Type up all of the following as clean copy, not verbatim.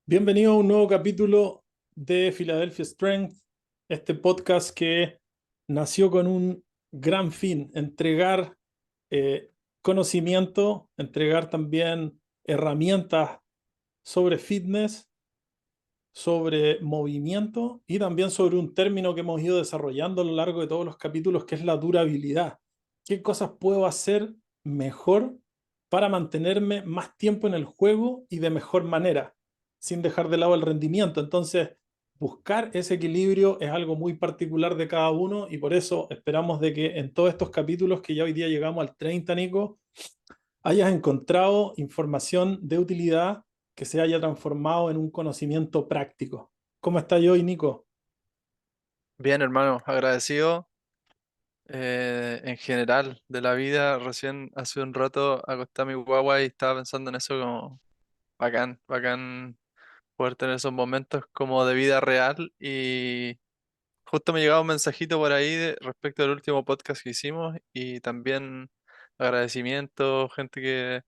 Bienvenido a un nuevo capítulo de Philadelphia Strength, este podcast que nació con un gran fin, entregar eh, conocimiento, entregar también herramientas sobre fitness, sobre movimiento y también sobre un término que hemos ido desarrollando a lo largo de todos los capítulos, que es la durabilidad. ¿Qué cosas puedo hacer mejor para mantenerme más tiempo en el juego y de mejor manera, sin dejar de lado el rendimiento? Entonces, buscar ese equilibrio es algo muy particular de cada uno y por eso esperamos de que en todos estos capítulos, que ya hoy día llegamos al 30, Nico, hayas encontrado información de utilidad que se haya transformado en un conocimiento práctico. ¿Cómo estás hoy, Nico? Bien, hermano, agradecido en general de la vida. Recién hace un rato acosté a mi guagua y estaba pensando en eso como bacán, bacán poder tener esos momentos como de vida real. Y justo me llegaba un mensajito por ahí respecto al último podcast que hicimos y también agradecimiento, gente que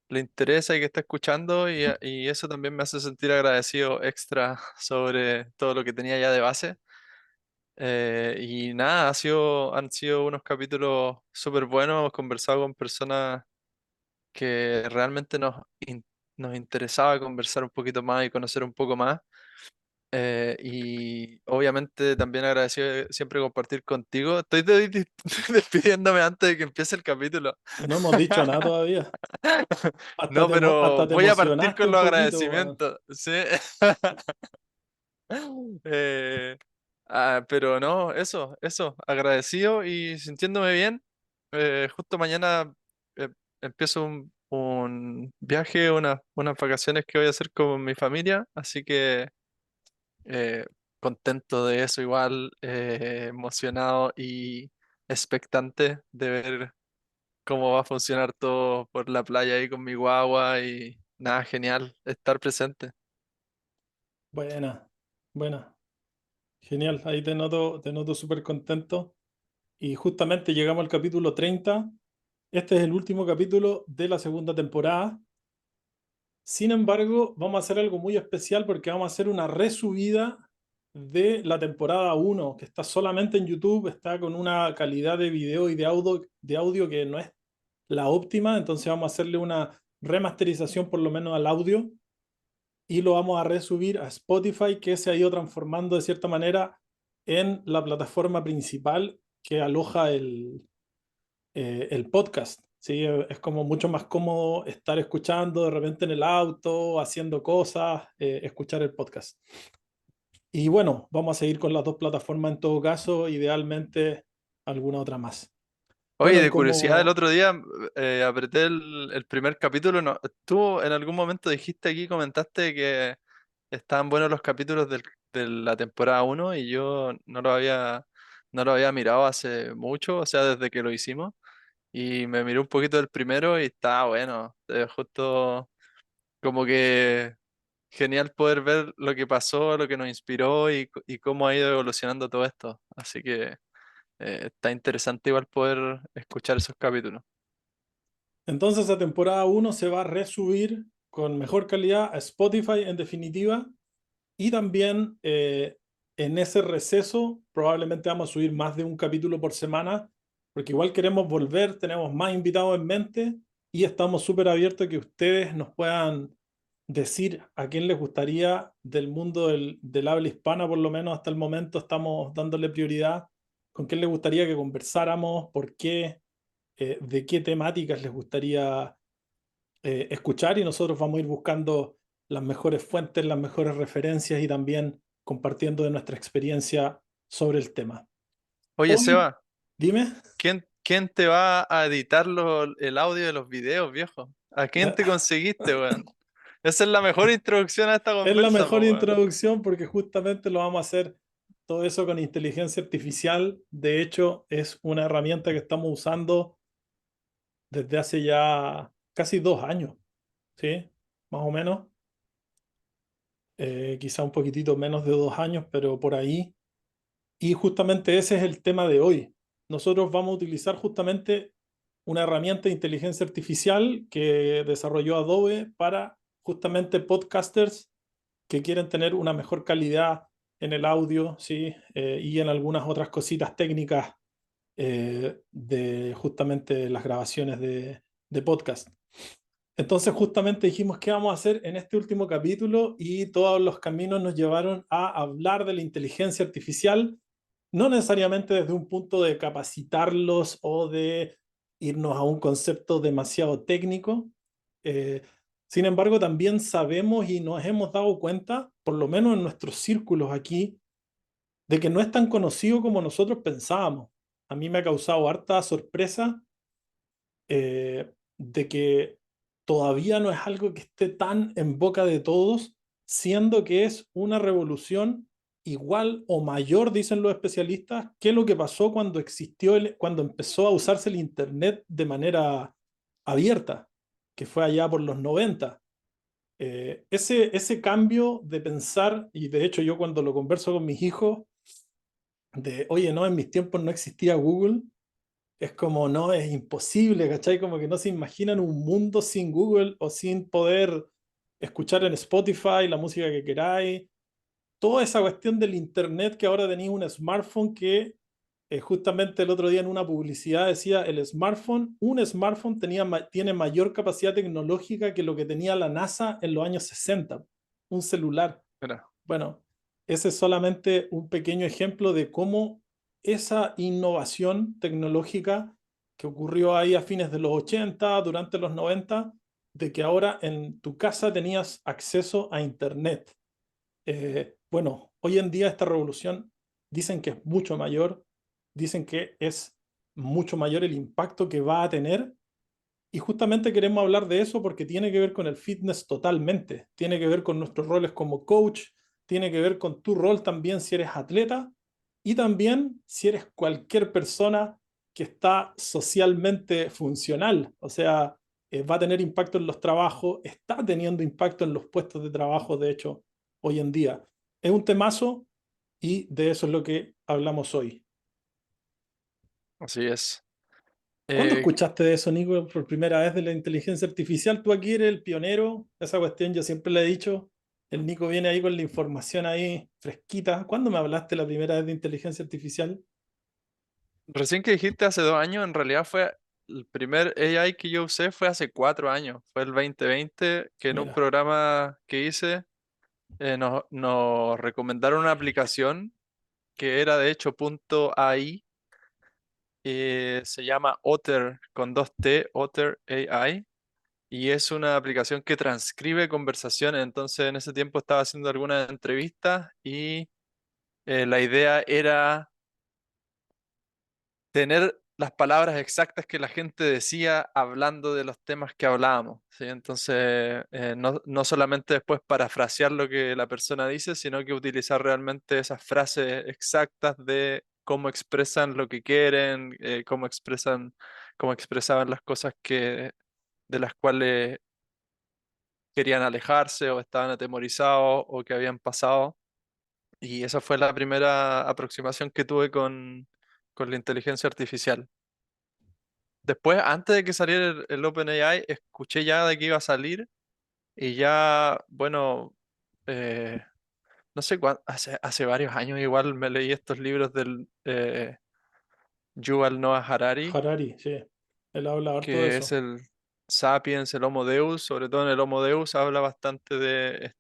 le interesa y que está escuchando y eso también me hace sentir agradecido extra sobre todo lo que tenía ya de base. Y nada, han sido unos capítulos súper buenos. Hemos conversado con personas que realmente nos interesaba conversar un poquito más y conocer un poco más. Y obviamente también agradecido de siempre compartir contigo. Despidiéndome antes de que empiece el capítulo. No hemos dicho nada todavía. No, pero Hasta te voy a partir emocionaste con un los poquito, weón. agradecimientos, ¿sí? Eh, pero no, eso, agradecido y sintiéndome bien. Justo mañana eh, empiezo un viaje, unas vacaciones que voy a hacer con mi familia, así que eh, contento de eso igual, emocionado y expectante de ver cómo va a funcionar todo por la playa ahí con mi guagua y nada, genial estar presente. Buena, buena. Genial. Ahí te noto súper contento. Y justamente llegamos al capítulo 30. Este es el último capítulo de la segunda temporada. Sin embargo, vamos a hacer algo muy especial porque vamos a hacer una resubida de la temporada uno, que está solamente en YouTube, está con una calidad de video y de audio que no es la óptima, entonces vamos a hacerle una remasterización por lo menos al audio y lo vamos a resubir a Spotify, que se ha ido transformando de cierta manera en la plataforma principal que aloja el podcast. ¿Sí? Es como mucho más cómodo estar escuchando de repente en el auto, haciendo cosas, escuchar el podcast. Y bueno, vamos a seguir con las dos plataformas en todo caso, idealmente alguna otra más. Oye, Bueno, y de curiosidad, el como otro día apreté el primer capítulo. No, tú en algún momento dijiste aquí, comentaste que estaban buenos los capítulos de la temporada uno y yo no lo había mirado hace mucho, o sea, desde que lo hicimos. Y me miré un poquito del primero y estaba bueno. Justo como que genial poder ver lo que pasó, lo que nos inspiró y cómo ha ido evolucionando todo esto. Así que está interesante igual poder escuchar esos capítulos. entonces la temporada uno se va a resubir con mejor calidad a Spotify en definitiva. Y también en ese receso probablemente vamos a subir más de un capítulo por semana, porque igual queremos volver, tenemos más invitados en mente y estamos súper abiertos a que ustedes nos puedan decir a quién les gustaría del mundo del habla hispana, por lo menos hasta el momento estamos dándole prioridad, con quién les gustaría que conversáramos, por qué, de qué temáticas les gustaría escuchar y nosotros vamos a ir buscando las mejores fuentes, las mejores referencias y también compartiendo de nuestra experiencia sobre el tema. Oye, Hoy, Seba, dime, ¿quién te va a editar el audio de los videos, viejo? ¿A quién te conseguiste, weón? Esa es la mejor introducción a esta es la conversa, mejor po, weón. introducción porque justamente lo vamos a hacer todo eso con inteligencia artificial. De hecho, es una herramienta que estamos usando desde hace ya casi 2 años, ¿sí? Más o menos. Quizá un poquitito menos de 2 años, pero por ahí. Y justamente ese es el tema de hoy. Nosotros vamos a utilizar justamente una herramienta de inteligencia artificial que desarrolló Adobe para justamente podcasters que quieren tener una mejor calidad en el audio, ¿sí? Y en algunas otras cositas técnicas de justamente las grabaciones de podcast. Entonces justamente dijimos qué vamos a hacer en este último capítulo y todos los caminos nos llevaron a hablar de la inteligencia artificial, no necesariamente desde un punto de capacitarlos o de irnos a un concepto demasiado técnico. Eh, Sin embargo, también sabemos y nos hemos dado cuenta, por lo menos en nuestros círculos aquí, de que no es tan conocido como nosotros pensábamos. A mí me ha causado harta sorpresa de que todavía no es algo que esté tan en boca de todos, siendo que es una revolución igual o mayor, dicen los especialistas, que lo que pasó cuando cuando empezó a usarse el Internet de manera abierta, que fue allá por los 90. Ese cambio de pensar, y de hecho yo cuando lo converso con mis hijos, de, oye, no, en mis tiempos no existía Google, es como, no, es imposible, ¿cachai? Como que no se imaginan un mundo sin Google o sin poder escuchar en Spotify la música que queráis. Toda esa cuestión del Internet que ahora tenéis un smartphone que justamente el otro día en una publicidad decía, un smartphone tiene mayor capacidad tecnológica que lo que tenía la NASA en los años 60, un celular. Mira, Bueno, ese es solamente un pequeño ejemplo de cómo esa innovación tecnológica que ocurrió ahí a fines de los 80, durante los 90, de que ahora en tu casa tenías acceso a Internet. Bueno, hoy en día esta revolución dicen que es mucho mayor, dicen que es mucho mayor el impacto que va a tener y justamente queremos hablar de eso porque tiene que ver con el fitness totalmente, tiene que ver con nuestros roles como coach, tiene que ver con tu rol también si eres atleta y también si eres cualquier persona que está socialmente funcional, o sea, va a tener impacto en los trabajos, está teniendo impacto en los puestos de trabajo, de hecho, hoy en día. Es un temazo y de eso es lo que hablamos hoy. así es. ¿Cuándo Eh, escuchaste de eso, Nico, por primera vez de la inteligencia artificial? Tú aquí eres el pionero, esa cuestión yo siempre le he dicho. El Nico viene ahí con la información ahí fresquita. ¿Cuándo me hablaste la primera vez de inteligencia artificial? Recién que dijiste hace 2 años, en realidad fue el primer AI que yo usé fue hace 4 años. Fue el 2020 que en un Mira, programa que hice nos recomendaron una aplicación que era de hecho .ai. Se llama Otter con 2T, Otter AI. Y es una aplicación que transcribe conversaciones. Entonces en ese tiempo estaba haciendo algunas entrevistas y la idea era tener las palabras exactas que la gente decía hablando de los temas que hablábamos, ¿sí? Entonces, no solamente después parafrasear lo que la persona dice, sino que utilizar realmente esas frases exactas de cómo expresan lo que quieren, cómo expresaban las cosas de las cuales querían alejarse o estaban atemorizados o que habían pasado. Y esa fue la primera aproximación que tuve con la inteligencia artificial. Después, antes de que saliera el OpenAI, escuché ya de que iba a salir y ya, bueno, eh, no sé cuánto, hace varios años igual me leí estos libros del Yuval Noah Harari, Harari, sí. Él habla harto de que es eso. el Sapiens, el Homo Deus. Sobre todo en el Homo Deus habla bastante de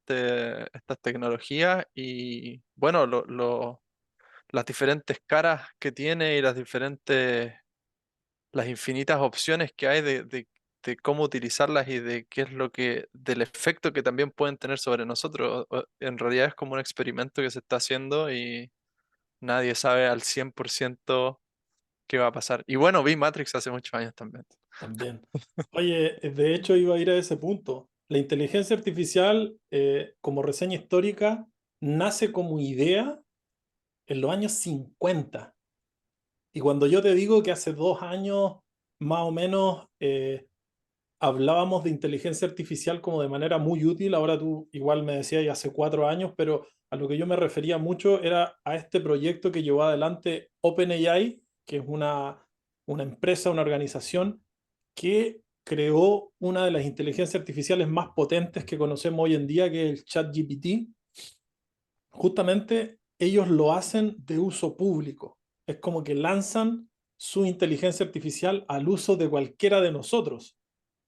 estas tecnologías y, bueno, las diferentes caras que tiene y las infinitas opciones que hay de cómo utilizarlas y de qué es del efecto que también pueden tener sobre nosotros. En realidad es como un experimento que se está haciendo y nadie sabe al 100% qué va a pasar. Y bueno, vi Matrix hace muchos años también. También. Oye, de hecho iba a ir a ese punto. La inteligencia artificial, como reseña histórica, nace como idea en los años 50. Y cuando yo te digo que hace 2 años, más o menos, hablábamos de inteligencia artificial como de manera muy útil, ahora tú igual me decías ya hace 4 años, pero a lo que yo me refería mucho era a este proyecto que llevó adelante OpenAI, que es una empresa, una organización que creó una de las inteligencias artificiales más potentes que conocemos hoy en día, que es el ChatGPT. justamente ellos lo hacen de uso público. Es como que lanzan su inteligencia artificial al uso de cualquiera de nosotros.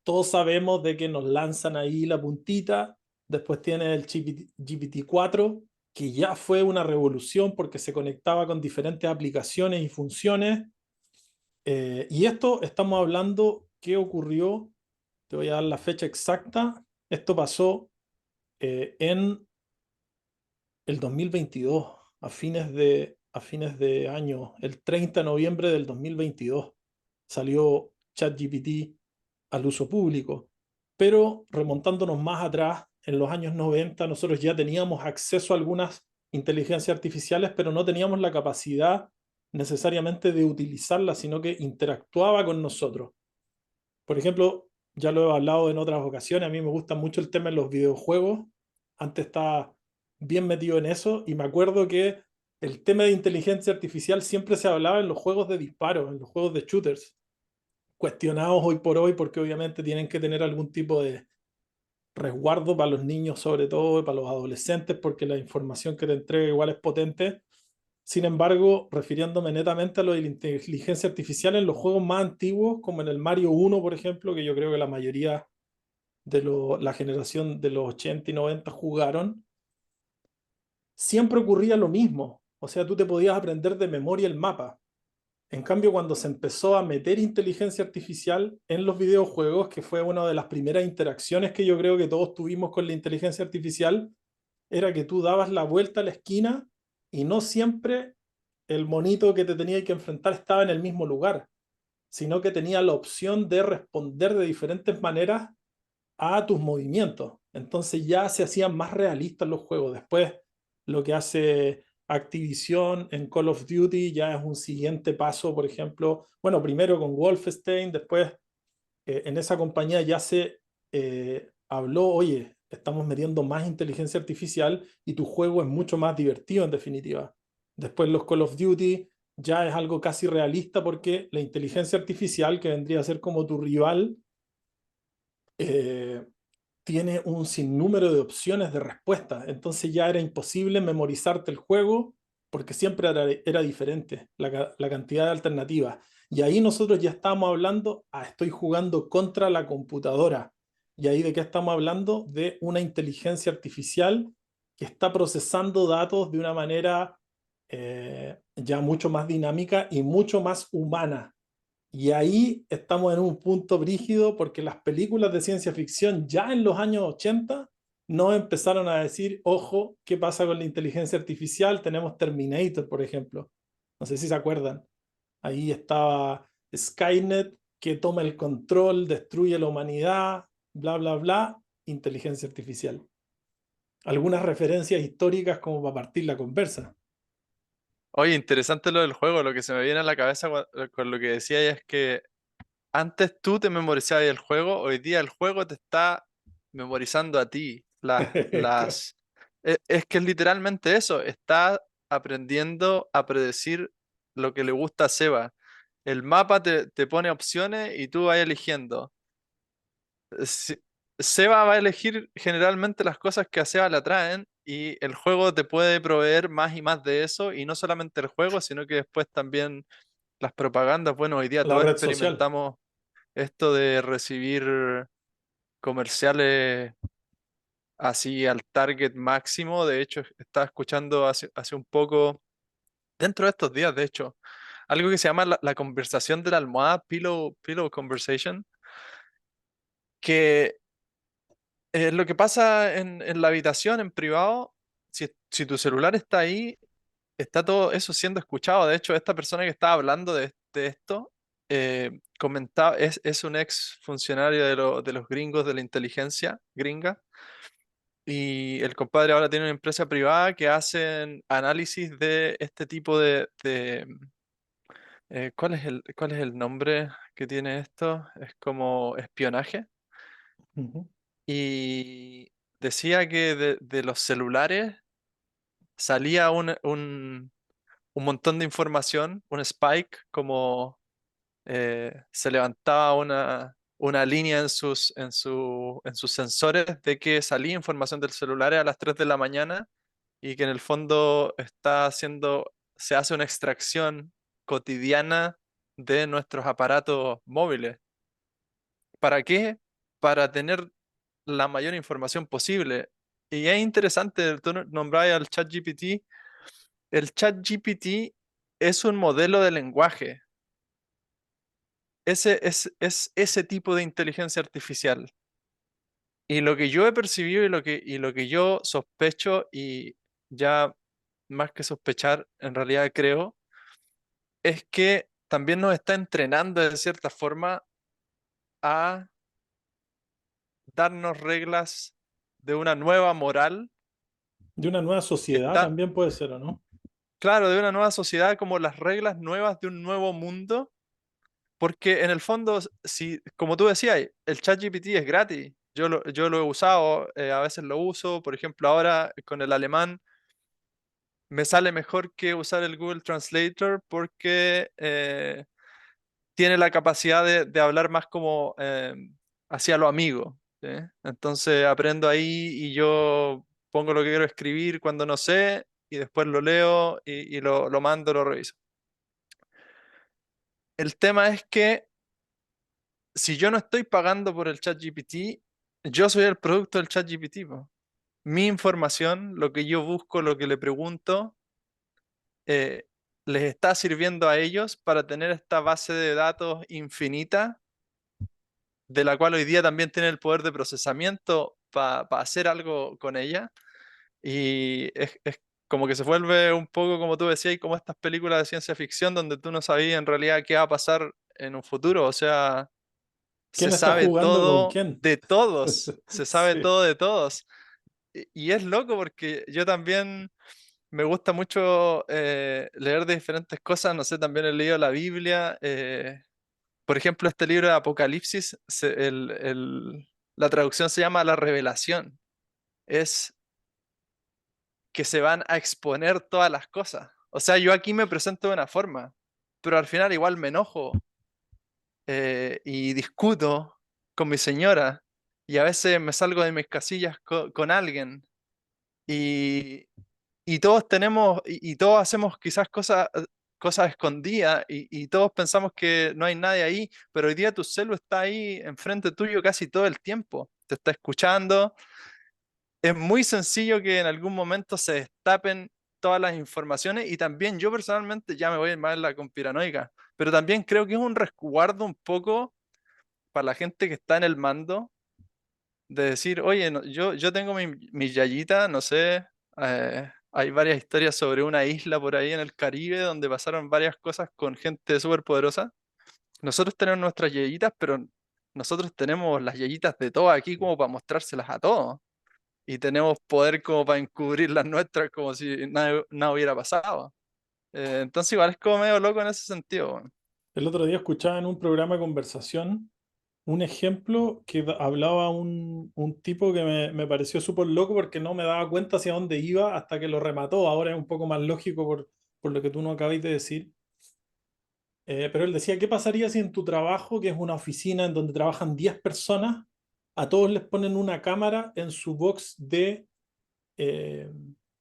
Todos sabemos de que nos lanzan ahí la puntita, después tiene el GPT-4, que ya fue una revolución porque se conectaba con diferentes aplicaciones y funciones. Y esto estamos hablando, ¿qué ocurrió? Te voy a dar la fecha exacta. Esto pasó en el 2022, a fines de año, el 30 de noviembre del 2022, salió ChatGPT al uso público. Pero remontándonos más atrás, en los años 90, nosotros ya teníamos acceso a algunas inteligencias artificiales, pero no teníamos la capacidad necesariamente de utilizarlas, sino que interactuaba con nosotros. Por ejemplo, ya lo he hablado en otras ocasiones, a mí me gusta mucho el tema de los videojuegos. Antes estaba bien metido en eso y me acuerdo que el tema de inteligencia artificial siempre se hablaba en los juegos de disparos, en los juegos de shooters, cuestionados hoy por hoy porque obviamente tienen que tener algún tipo de resguardo para los niños sobre todo y para los adolescentes porque la información que te entrega igual es potente. Sin embargo, refiriéndome netamente a lo de la inteligencia artificial en los juegos más antiguos, como en el Mario 1, por ejemplo, que yo creo que la mayoría de la generación de los 80 y 90 jugaron, siempre ocurría lo mismo. O sea, tú te podías aprender de memoria el mapa. En cambio, cuando se empezó a meter inteligencia artificial en los videojuegos, que fue una de las primeras interacciones que yo creo que todos tuvimos con la inteligencia artificial, era que tú dabas la vuelta a la esquina y no siempre el monito que te tenía que enfrentar estaba en el mismo lugar, sino que tenía la opción de responder de diferentes maneras a tus movimientos. Entonces ya se hacían más realistas los juegos. Después, lo que hace Activision en Call of Duty ya es un siguiente paso, por ejemplo, bueno, primero con Wolfenstein, después en esa compañía ya se habló, oye, estamos metiendo más inteligencia artificial y tu juego es mucho más divertido en definitiva. Después los Call of Duty ya es algo casi realista porque la inteligencia artificial, que vendría a ser como tu rival, eh, tiene un sinnúmero de opciones de respuesta. Entonces ya era imposible memorizarte el juego porque siempre era diferente la cantidad de alternativas. Y ahí nosotros ya estamos hablando, estoy jugando contra la computadora. Y ahí de qué estamos hablando? De una inteligencia artificial que está procesando datos de una manera ya mucho más dinámica y mucho más humana. Y ahí estamos en un punto brígido porque las películas de ciencia ficción ya en los años 80 no empezaron a decir, ojo, ¿qué pasa con la inteligencia artificial? Tenemos Terminator, por ejemplo. No sé si se acuerdan. Ahí estaba Skynet que toma el control, destruye la humanidad, bla, bla, bla, inteligencia artificial. Algunas referencias históricas como para partir la conversa. Oye, interesante lo del juego. Lo que se me viene a la cabeza con lo que decía es que antes tú te memorizabas el juego, hoy día el juego te está memorizando a ti. Es que es literalmente eso, está aprendiendo a predecir lo que le gusta a Seba. El mapa te pone opciones y tú vas eligiendo. Si- Seba va a elegir generalmente las cosas que a Seba le atraen y el juego te puede proveer más y más de eso, y no solamente el juego, sino que después también las propagandas. Bueno, hoy día La todos red social. experimentamos esto de recibir comerciales así al target máximo. De hecho, estaba escuchando hace un poco, dentro de estos días, de hecho, algo que se llama la conversación de la almohada, pillow conversation, que es lo que pasa en la habitación, en privado. Si tu celular está ahí, está todo eso siendo escuchado. De hecho, esta persona que estaba hablando de esto, comentaba, es un ex funcionario de los gringos de la inteligencia gringa. Y el compadre ahora tiene una empresa privada que hacen análisis de este tipo ¿cuál es el nombre que tiene esto? Es como espionaje. Ujú, Y decía que de los celulares salía un montón de información, un spike, como se levantaba una línea en sus sensores de que salía información del celular a las 3 de la mañana, y que en el fondo se hace una extracción cotidiana de nuestros aparatos móviles. ¿Para qué? Para tener la mayor información posible. Y es interesante, tú nombrabas al ChatGPT. El ChatGPT es un modelo de lenguaje. Es ese tipo de inteligencia artificial. Y lo que yo he percibido y lo que yo sospecho, y ya más que sospechar, en realidad creo, es que también nos está entrenando de cierta forma a darnos reglas de una nueva moral De una nueva que sociedad está, también puede ser, ¿o no? claro, de una nueva sociedad, como las reglas nuevas de un nuevo mundo, porque en el fondo, si, como tú decías, el ChatGPT es gratis. Yo lo he usado, a veces lo uso, por ejemplo, ahora con el alemán me sale mejor que usar el Google Translator porque tiene la capacidad de hablar más como hacia lo amigo, ¿sí? Entonces aprendo ahí y yo pongo lo que quiero escribir cuando no sé y después lo leo y lo mando, lo reviso. El tema es que si yo no estoy pagando por el ChatGPT, yo soy el producto del ChatGPT, po. Mi información, lo que yo busco, lo que le pregunto, eh, les está sirviendo a ellos para tener esta base de datos infinita, de la cual hoy día también tienen el poder de procesamiento para hacer algo con ella. Y es como que se vuelve un poco, como tú decías, como estas películas de ciencia ficción donde tú no sabías en realidad qué va a pasar en un futuro. O sea, se ¿Quién está sabe jugando con todo quién? de todos, se sabe Sí. todo de todos. Y es loco porque yo también me gusta mucho leer de diferentes cosas, no sé, también he leído la Biblia. Por ejemplo, este libro de Apocalipsis, la traducción se llama La Revelación. Es que se van a exponer todas las cosas. O sea, yo aquí me presento de una forma, pero al final igual me enojo y discuto con mi señora y a veces me salgo de mis casillas con alguien y, y todos tenemos y todos hacemos quizás cosas escondidas y todos pensamos que no hay nadie ahí, pero hoy día tu celu está ahí enfrente tuyo casi todo el tiempo, te está escuchando. Es muy sencillo que en algún momento se destapen todas las informaciones y también yo personalmente ya me voy más en la conspiranoica, pero también creo que es un resguardo un poco para la gente que está en el mando de decir, oye, yo tengo mi yayita, no sé, hay varias historias sobre una isla por ahí en el Caribe donde pasaron varias cosas con gente súper poderosa. Nosotros tenemos nuestras yayitas, pero nosotros tenemos las yayitas de todos aquí como para mostrárselas a todos. Y tenemos poder como para encubrir las nuestras como si nada hubiera pasado. Entonces igual es como medio loco en ese sentido, weón. El otro día escuchaba en un programa de conversación un ejemplo que hablaba un tipo que me pareció súper loco porque no me daba cuenta hacia dónde iba hasta que lo remató. Ahora es un poco más lógico por lo que tú no acabáis de decir. Pero él decía, ¿qué pasaría si en tu trabajo, que es una oficina en donde trabajan 10 personas, a todos les ponen una cámara en su box eh,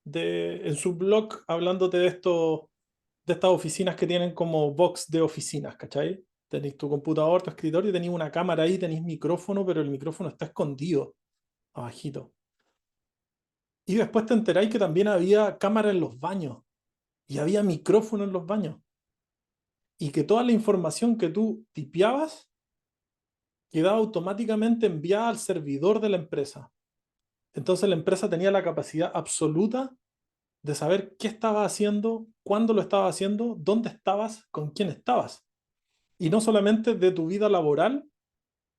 en su blog, hablándote de estas oficinas que tienen como box de oficinas, ¿cachai? Tenéis tu computador, tu escritorio, y tenéis una cámara ahí, tenéis micrófono, pero el micrófono está escondido, abajito. Y después te enteráis que también había cámara en los baños y había micrófono en los baños. Y que toda la información que tú tipeabas quedaba automáticamente enviada al servidor de la empresa. Entonces la empresa tenía la capacidad absoluta de saber qué estaba haciendo, cuándo lo estaba haciendo, dónde estabas, con quién estabas. Y no solamente de tu vida laboral,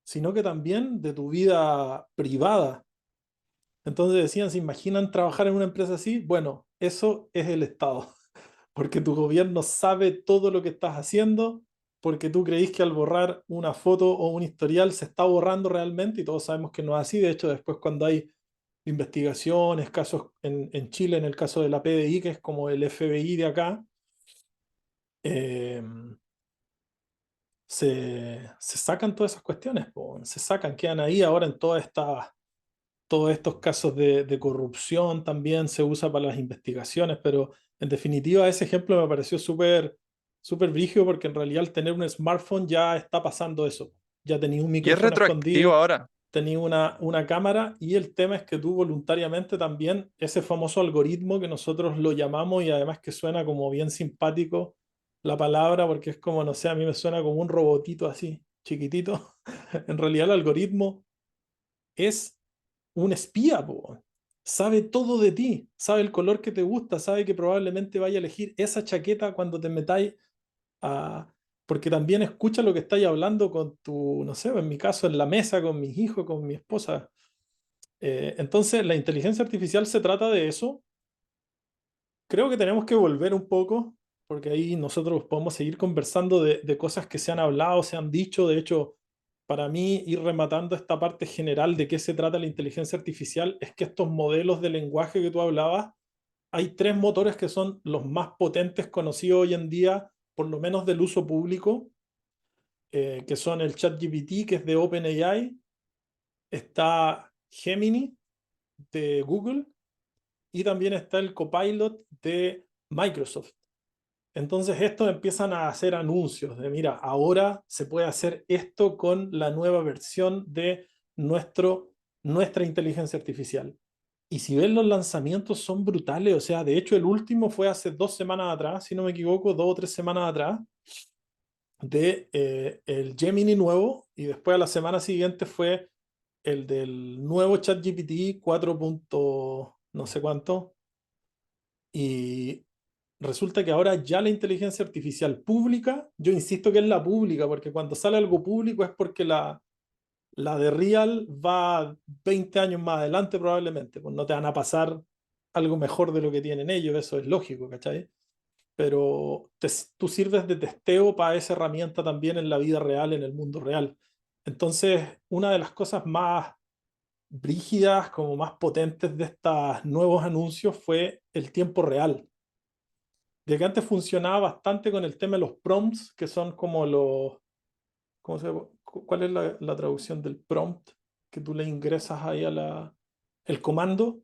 sino que también de tu vida privada. Entonces decían, ¿se imaginan trabajar en una empresa así? Bueno, eso es el Estado, porque tu gobierno sabe todo lo que estás haciendo, porque tú creís que al borrar una foto o un historial se está borrando realmente y todos sabemos que no es así. De hecho, después cuando hay investigaciones, casos en Chile, en el caso de la PDI, que es como el FBI de acá, eh, se sacan todas esas cuestiones, po, se sacan, quedan ahí ahora en todas todos estos casos de corrupción también se usa para las investigaciones, pero en definitiva ese ejemplo me pareció súper brígido porque en realidad al tener un smartphone ya está pasando eso. Ya tenía un Y es micrófono retroactivo escondido, ahora. tenía una cámara y el tema es que tú voluntariamente también ese famoso algoritmo que nosotros lo llamamos y además que suena como bien simpático la palabra porque es como, no sé, a mí me suena como un robotito así, chiquitito. En realidad el algoritmo es un espía, po. Sabe todo de ti, sabe el color que te gusta, sabe que probablemente vaya a elegir esa chaqueta cuando te metáis a... Porque también escucha lo que estáis hablando con tu, no sé, en mi caso, en la mesa, con mis hijos, con mi esposa. Entonces, la inteligencia artificial se trata de eso. Creo que tenemos que volver un poco, porque ahí nosotros podemos seguir conversando de cosas que se han hablado, se han dicho. De hecho, para mí, ir rematando esta parte general de qué se trata la inteligencia artificial es que estos modelos de lenguaje que tú hablabas, hay tres motores que son los más potentes conocidos hoy en día, por lo menos del uso público, que son el ChatGPT, que es de OpenAI, está Gemini de Google y también está el Copilot de Microsoft. Entonces estos empiezan a hacer anuncios de, mira, ahora se puede hacer esto con la nueva versión de nuestra inteligencia artificial. Y si ven los lanzamientos son brutales, o sea, de hecho el último fue hace 2 semanas atrás, si no me equivoco, 2 o 3 semanas atrás, de el Gemini nuevo, y después a la semana siguiente fue el del nuevo ChatGPT 4. No sé cuánto, y resulta que ahora ya la inteligencia artificial pública, yo insisto que es la pública, porque cuando sale algo público es porque la de Real va 20 años más adelante probablemente, pues no te van a pasar algo mejor de lo que tienen ellos, eso es lógico, ¿cachai? Pero tú sirves de testeo para esa herramienta también en la vida real, en el mundo real. Entonces, una de las cosas más brígidas, como más potentes de estos nuevos anuncios fue el tiempo real de que antes funcionaba bastante con el tema de los prompts, que son como los, ¿cómo se, ¿cuál es la traducción del prompt? Que tú le ingresas ahí a el comando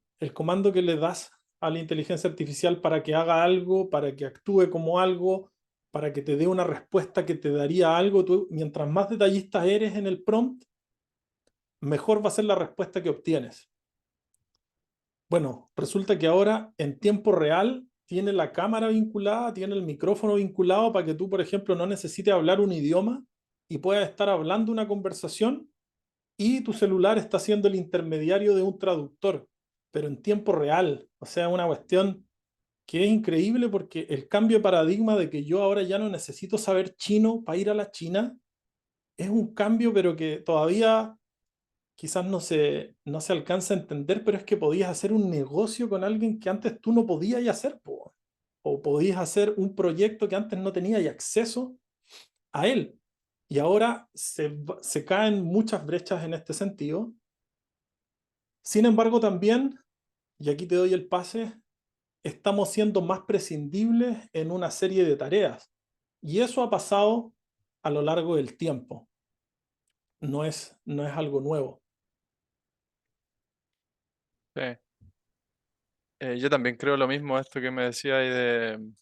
que le das a la inteligencia artificial para que haga algo, para que actúe como algo, para que te dé una respuesta que te daría algo. Tú, mientras más detallista eres en el prompt, mejor va a ser la respuesta que obtienes. Bueno, resulta que ahora en tiempo real tiene la cámara vinculada, tiene el micrófono vinculado para que tú, por ejemplo, no necesites hablar un idioma y puedas estar hablando una conversación y tu celular está siendo el intermediario de un traductor, pero en tiempo real. O sea, una cuestión que es increíble porque el cambio de paradigma de que yo ahora ya no necesito saber chino para ir a la China es un cambio, pero que todavía quizás no se alcanza a entender, pero es que podías hacer un negocio con alguien que antes tú no podías hacer, po. O podías hacer un proyecto que antes no tenías acceso a él. Y ahora se caen muchas brechas en este sentido. Sin embargo, también, y aquí te doy el pase, estamos siendo más prescindibles en una serie de tareas. Y eso ha pasado a lo largo del tiempo. No es algo nuevo. Sí. Yo también creo lo mismo, esto que me decía y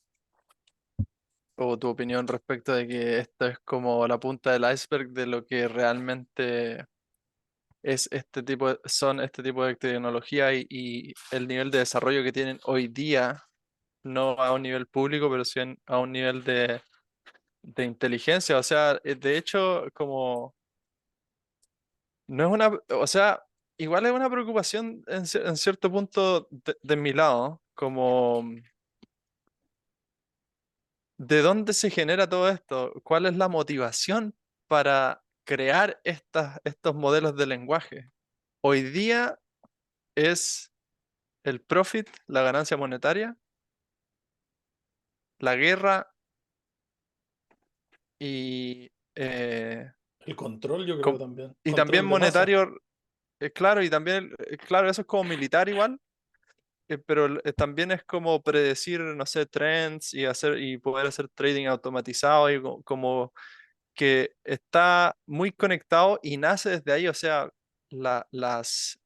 o tu opinión respecto de que esto es como la punta del iceberg de lo que realmente es son este tipo de tecnología y el nivel de desarrollo que tienen hoy día, no a un nivel público, pero sí a un nivel de inteligencia. O sea, de hecho, como no es una, o sea, igual es una preocupación en cierto punto de mi lado, como ¿de dónde se genera todo esto? ¿Cuál es la motivación para crear estos modelos de lenguaje? Hoy día es el profit, la ganancia monetaria, la guerra y, eh, El control, yo creo com- también. y también Control de masa. monetario, claro, y también, claro, eso es como militar igual, pero también es como predecir, no sé, trends y poder hacer trading automatizado y como que está muy conectado y nace desde ahí. O sea, los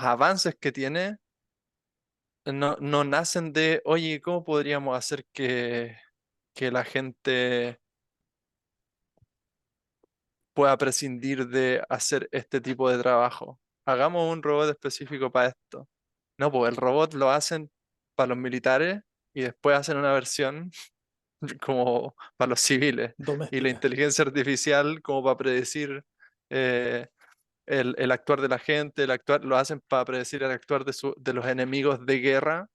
avances que tiene no nacen de, oye, ¿cómo podríamos hacer que la gente pueda prescindir de hacer este tipo de trabajo? Hagamos un robot específico para esto. No, pues el robot lo hacen para los militares y después hacen una versión como para los civiles. Y la Doméstica. inteligencia artificial como para predecir eh, el actuar de la gente, lo hacen para predecir el actuar de los enemigos de guerra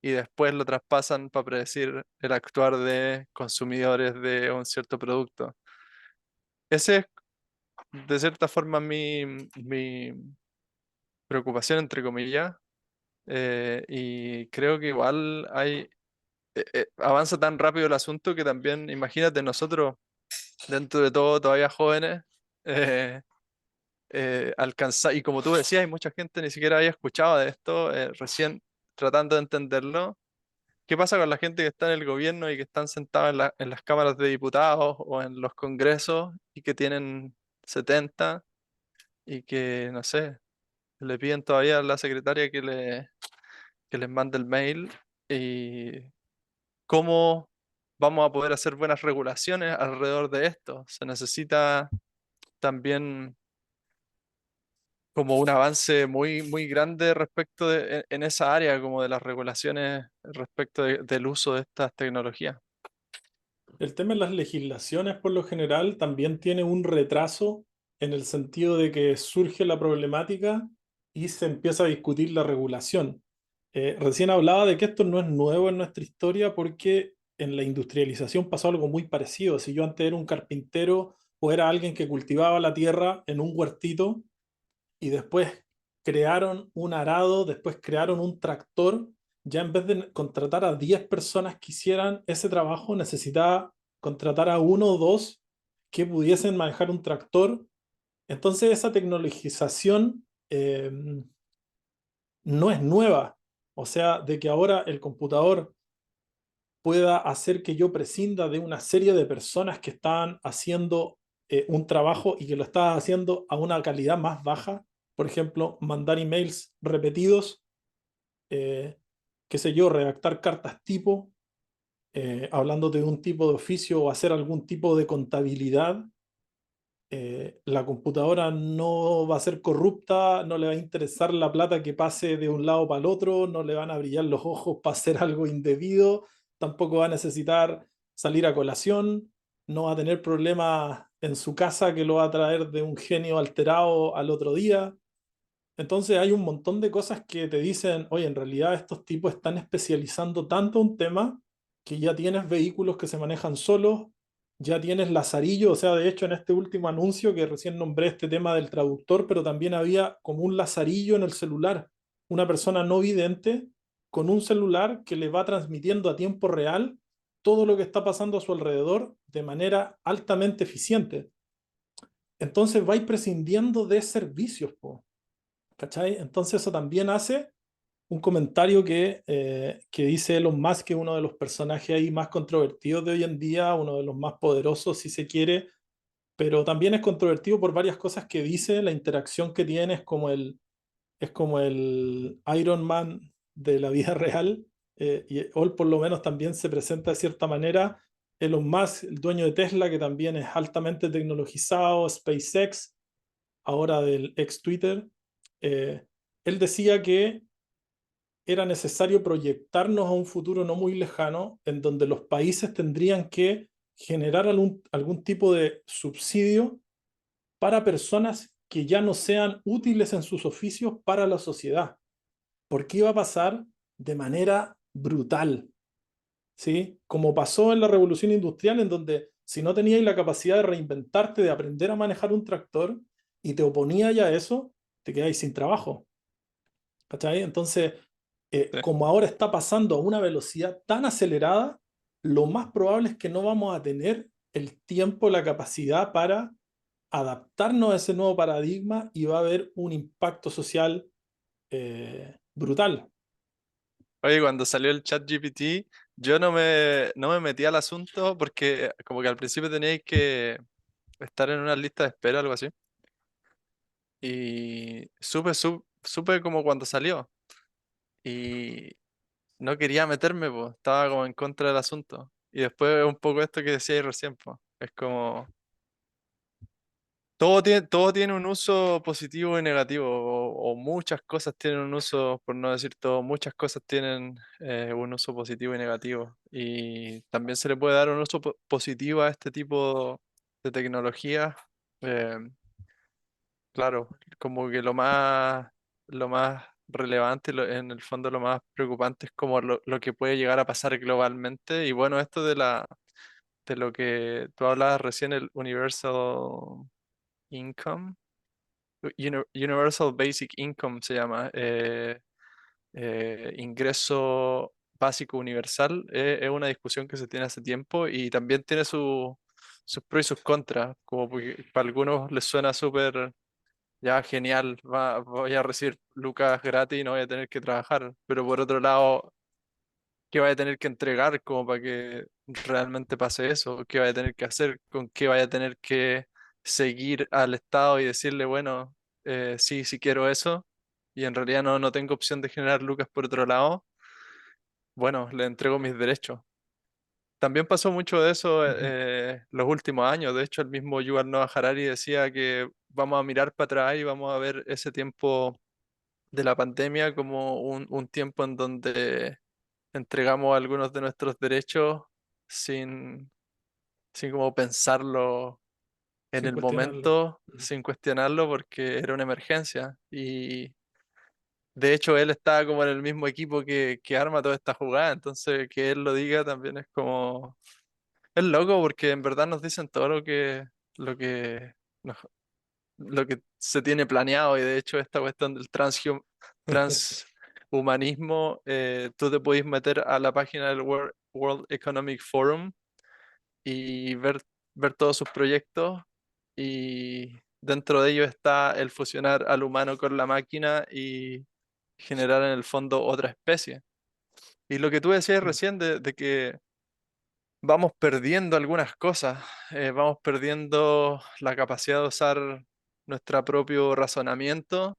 y después lo traspasan para predecir el actuar de consumidores de un cierto producto. Ese es, de cierta forma, mi preocupación, entre comillas, y creo que igual avanza tan rápido el asunto que también, imagínate, nosotros, dentro de todo, todavía jóvenes, eh, alcanzar, y como tú decías, hay mucha gente ni siquiera había escuchado de esto, recién tratando de entenderlo. ¿Qué pasa con la gente que está en el gobierno y que están sentados en las cámaras de diputados o en los congresos y que tienen 70 y que, no sé, le piden todavía a la secretaria que les mande el mail? ¿Y cómo vamos a poder hacer buenas regulaciones alrededor de esto? Se necesita también como un avance muy grande respecto en esa área, como de las regulaciones respecto del uso de estas tecnologías. El tema de las legislaciones, por lo general, también tiene un retraso en el sentido de que surge la problemática y se empieza a discutir la regulación. Recién hablaba de que esto no es nuevo en nuestra historia porque en la industrialización pasó algo muy parecido. Si yo antes era un carpintero o era alguien que cultivaba la tierra en un huertito, y después crearon un arado, después crearon un tractor. Ya en vez de contratar a 10 personas que hicieran ese trabajo, necesitaba contratar a uno o dos que pudiesen manejar un tractor. Entonces esa tecnologización no es nueva. O sea, de que ahora el computador pueda hacer que yo prescinda de una serie de personas que están haciendo un trabajo y que lo están haciendo a una calidad más baja. Por ejemplo, mandar emails repetidos, eh, qué sé yo, redactar cartas tipo, hablando de un tipo de oficio o hacer algún tipo de contabilidad. La computadora no va a ser corrupta, no le va a interesar la plata que pase de un lado para el otro, no le van a brillar los ojos para hacer algo indebido, tampoco va a necesitar salir a colación, no va a tener problemas en su casa que lo va a traer de un genio alterado al otro día. Entonces hay un montón de cosas que te dicen, oye, en realidad estos tipos están especializando tanto un tema que ya tienes vehículos que se manejan solos, ya tienes Lazarillo, o sea, de hecho en este último anuncio que recién nombré este tema del traductor, pero también había como un Lazarillo en el celular, una persona no vidente con un celular que le va transmitiendo a tiempo real todo lo que está pasando a su alrededor de manera altamente eficiente. Entonces vais prescindiendo de servicios, po. ¿Cachai? Entonces eso también hace un comentario que dice Elon Musk, que es uno de los personajes ahí más controvertidos de hoy en día, uno de los más poderosos si se quiere, pero también es controvertido por varias cosas que dice, la interacción que tiene es como el Iron Man de la vida real, y él por lo menos también se presenta de cierta manera. Elon Musk, el dueño de Tesla, que también es altamente tecnologizado, SpaceX, ahora del ex Twitter, eh, él decía que era necesario proyectarnos a un futuro no muy lejano en donde los países tendrían que generar algún tipo de subsidio para personas que ya no sean útiles en sus oficios para la sociedad, porque iba a pasar de manera brutal, ¿sí? Como pasó en la revolución industrial, en donde si no tenías la capacidad de reinventarte, de aprender a manejar un tractor y te oponías ya a eso, te quedáis sin trabajo. ¿Cachai? Entonces, Sí. como ahora está pasando a una velocidad tan acelerada, lo más probable es que no vamos a tener el tiempo, la capacidad para adaptarnos a ese nuevo paradigma y va a haber un impacto social brutal. Oye, cuando salió el chat GPT, yo no me metí al asunto porque como que al principio teníais que estar en una lista de espera, algo así. y supe como cuando salió y no quería meterme, pues, estaba como en contra del asunto. Y después un poco esto que decíais recién, pues, es como todo tiene un uso positivo y negativo, o muchas cosas tienen un uso, por no decir todo, muchas cosas tienen un uso positivo y negativo. Y también se le puede dar un uso positivo a este tipo de tecnología. eh, claro, como que lo más relevante, en el fondo lo más preocupante es como lo que puede llegar a pasar globalmente. Y bueno, esto de lo que tú hablabas recién, el Universal Income. Universal Basic Income se llama, ingreso básico universal. Es una discusión que se tiene hace tiempo y también tiene sus pros y sus contras, como porque para algunos les suena súper ya genial, voy a recibir lucas gratis y no voy a tener que trabajar, pero por otro lado, ¿qué vaya a tener que entregar como para que realmente pase eso? ¿Qué vaya a tener que hacer? ¿Con qué vaya a tener que seguir al Estado y decirle, bueno, sí, sí quiero eso, y en realidad no tengo opción de generar lucas por otro lado? Bueno, le entrego mis derechos. También pasó mucho de eso Ujú. los últimos años. De hecho, el mismo Yuval Noah Harari decía que vamos a mirar para atrás y vamos a ver ese tiempo de la pandemia como un tiempo en donde entregamos algunos de nuestros derechos sin, sin como pensarlo en Sin el cuestionarlo. momento, Ujú. sin cuestionarlo, porque era una emergencia. Y de hecho él estaba como en el mismo equipo que arma toda esta jugada, entonces que él lo diga también es como... Es loco porque en verdad nos dicen todo lo que, nos- lo que se tiene planeado y de hecho esta cuestión del transhumanismo, tú te podés meter a la página del World Economic Forum y ver todos sus proyectos y dentro de ellos está el fusionar al humano con la máquina y generar en el fondo otra especie. Y lo que tú decías Mm. recién de que vamos perdiendo algunas cosas, vamos perdiendo la capacidad de usar nuestro propio razonamiento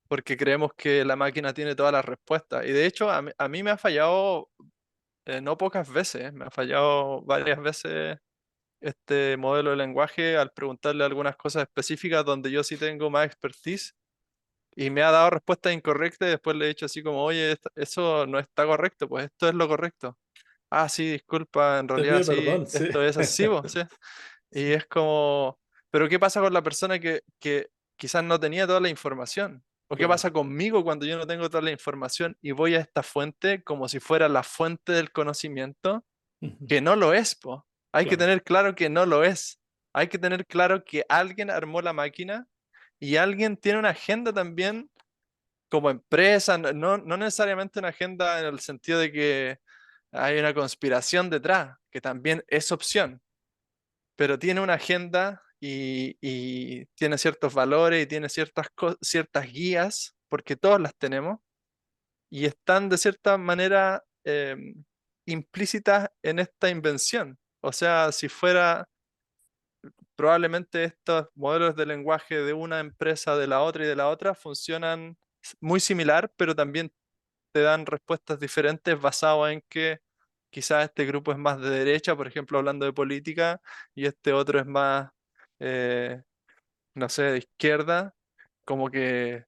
porque creemos que la máquina tiene todas las respuestas. Y de hecho, a mí me ha fallado no pocas veces, me ha fallado varias veces este modelo de lenguaje al preguntarle algunas cosas específicas donde yo sí tengo más expertise y me ha dado respuestas incorrectas y después le he dicho así como, oye, eso no está correcto, pues esto es lo correcto. Ah, sí, disculpa, en Te realidad pide sí, perdón, sí. esto es así, vos, sí. Y Sí, es como, pero ¿qué pasa con la persona que quizás no tenía toda la información? ¿O qué claro. pasa conmigo cuando yo no tengo toda la información y voy a esta fuente como si fuera la fuente del conocimiento? Ujú. Que no lo es, po. Hay que Claro. tener claro que no lo es. Hay que tener claro que alguien armó la máquina y alguien tiene una agenda también como empresa, no necesariamente una agenda en el sentido de que hay una conspiración detrás, que también es opción, pero tiene una agenda y tiene ciertos valores y tiene ciertas guías, porque todos las tenemos, y están de cierta manera implícitas en esta invención. O sea, si fuera probablemente estos modelos de lenguaje de una empresa, de la otra y de la otra funcionan muy similar, pero también te dan respuestas diferentes basado en que quizás este grupo es más de derecha, por ejemplo, hablando de política, y este otro es más, eh, no sé, de izquierda. Como que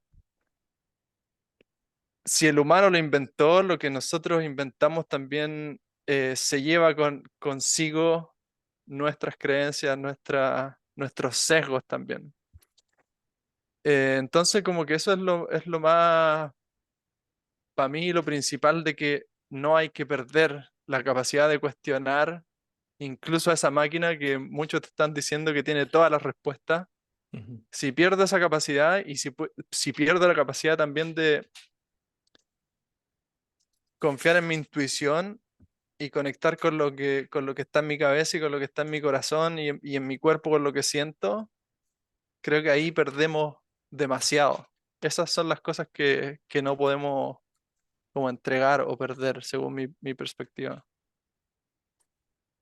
si el humano lo inventó, lo que nosotros inventamos también se lleva consigo nuestras creencias, nuestros sesgos también. Entonces, como que eso es lo más, para mí, lo principal de que no hay que perder la capacidad de cuestionar incluso a esa máquina que muchos te están diciendo que tiene todas las respuestas. Ujú. Si pierdo esa capacidad y si pierdo la capacidad también de confiar en mi intuición y conectar con lo que está en mi cabeza y con lo que está en mi corazón y en mi cuerpo con lo que siento, creo que ahí perdemos demasiado. Esas son las cosas que no podemos como entregar o perder, según mi perspectiva.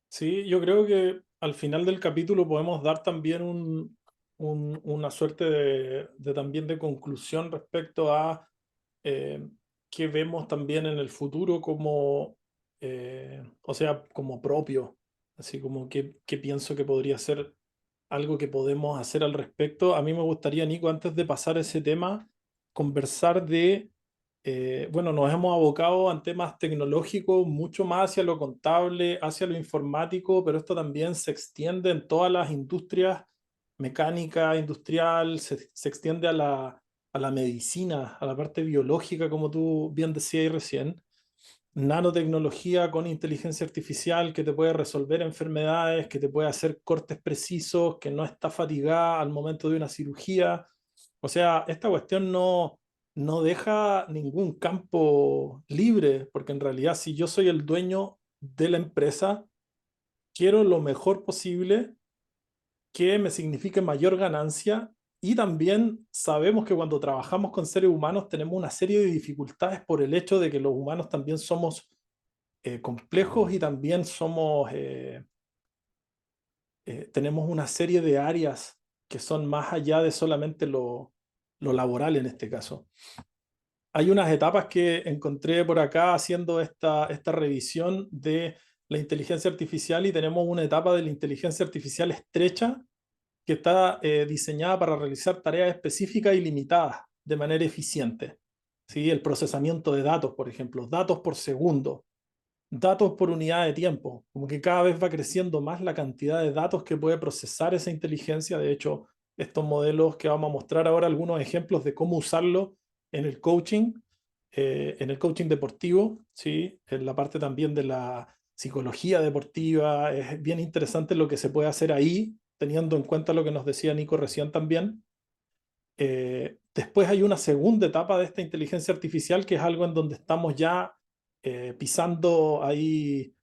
Sí, yo creo que al final del capítulo podemos dar también una suerte también de conclusión respecto a eh, qué vemos también en el futuro como, o sea, como propio, así como qué pienso que podría ser algo que podemos hacer al respecto. A mí me gustaría, Nico, antes de pasar a ese tema, conversar de, bueno, nos hemos abocado a temas tecnológicos mucho más hacia lo contable, hacia lo informático, pero esto también se extiende en todas las industrias, mecánica, industrial, se extiende a la medicina, a la parte biológica, como tú bien decías recién. Nanotecnología con inteligencia artificial que te puede resolver enfermedades, que te puede hacer cortes precisos, que no está fatigada al momento de una cirugía. O sea, esta cuestión no deja ningún campo libre, porque en realidad si yo soy el dueño de la empresa, quiero lo mejor posible que me signifique mayor ganancia. Y también sabemos que cuando trabajamos con seres humanos tenemos una serie de dificultades por el hecho de que los humanos también somos complejos y también tenemos una serie de áreas que son más allá de solamente lo laboral en este caso. Hay unas etapas que encontré por acá haciendo esta revisión de la inteligencia artificial y tenemos una etapa de la inteligencia artificial estrecha que está diseñada para realizar tareas específicas y limitadas de manera eficiente. ¿Sí? El procesamiento de datos, por ejemplo, datos por segundo, datos por unidad de tiempo, como que cada vez va creciendo más la cantidad de datos que puede procesar esa inteligencia. De hecho, estos modelos que vamos a mostrar ahora, algunos ejemplos de cómo usarlo en el coaching deportivo, ¿sí? En la parte también de la psicología deportiva, es bien interesante lo que se puede hacer ahí, teniendo en cuenta lo que nos decía Nico recién también. Después hay una segunda etapa de esta inteligencia artificial que es algo en donde estamos ya pisando ahí,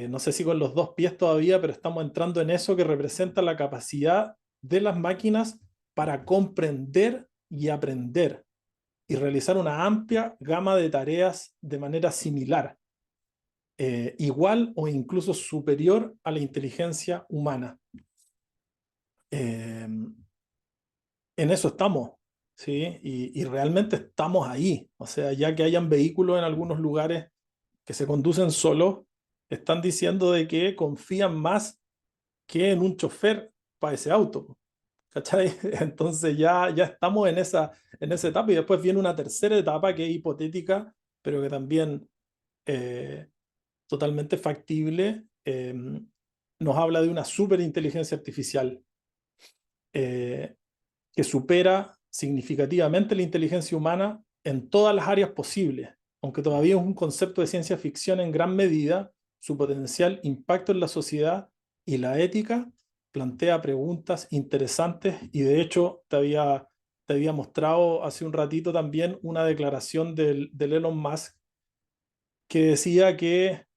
no sé si con los dos pies todavía, pero estamos entrando en eso que representa la capacidad de las máquinas para comprender y aprender y realizar una amplia gama de tareas de manera similar, igual o incluso superior a la inteligencia humana. Eh, en eso estamos, ¿sí? Y realmente estamos ahí. O sea, ya que hayan vehículos en algunos lugares que se conducen solos, están diciendo de que confían más que en un chofer para ese auto. ¿Cachai? Entonces ya estamos en esa etapa y después viene una tercera etapa que es hipotética, pero que también eh, totalmente factible. Nos habla de una superinteligencia artificial. Eh, que supera significativamente la inteligencia humana en todas las áreas posibles. Aunque todavía es un concepto de ciencia ficción en gran medida, su potencial impacto en la sociedad y la ética plantea preguntas interesantes y de hecho te había mostrado hace un ratito también una declaración del Elon Musk que decía que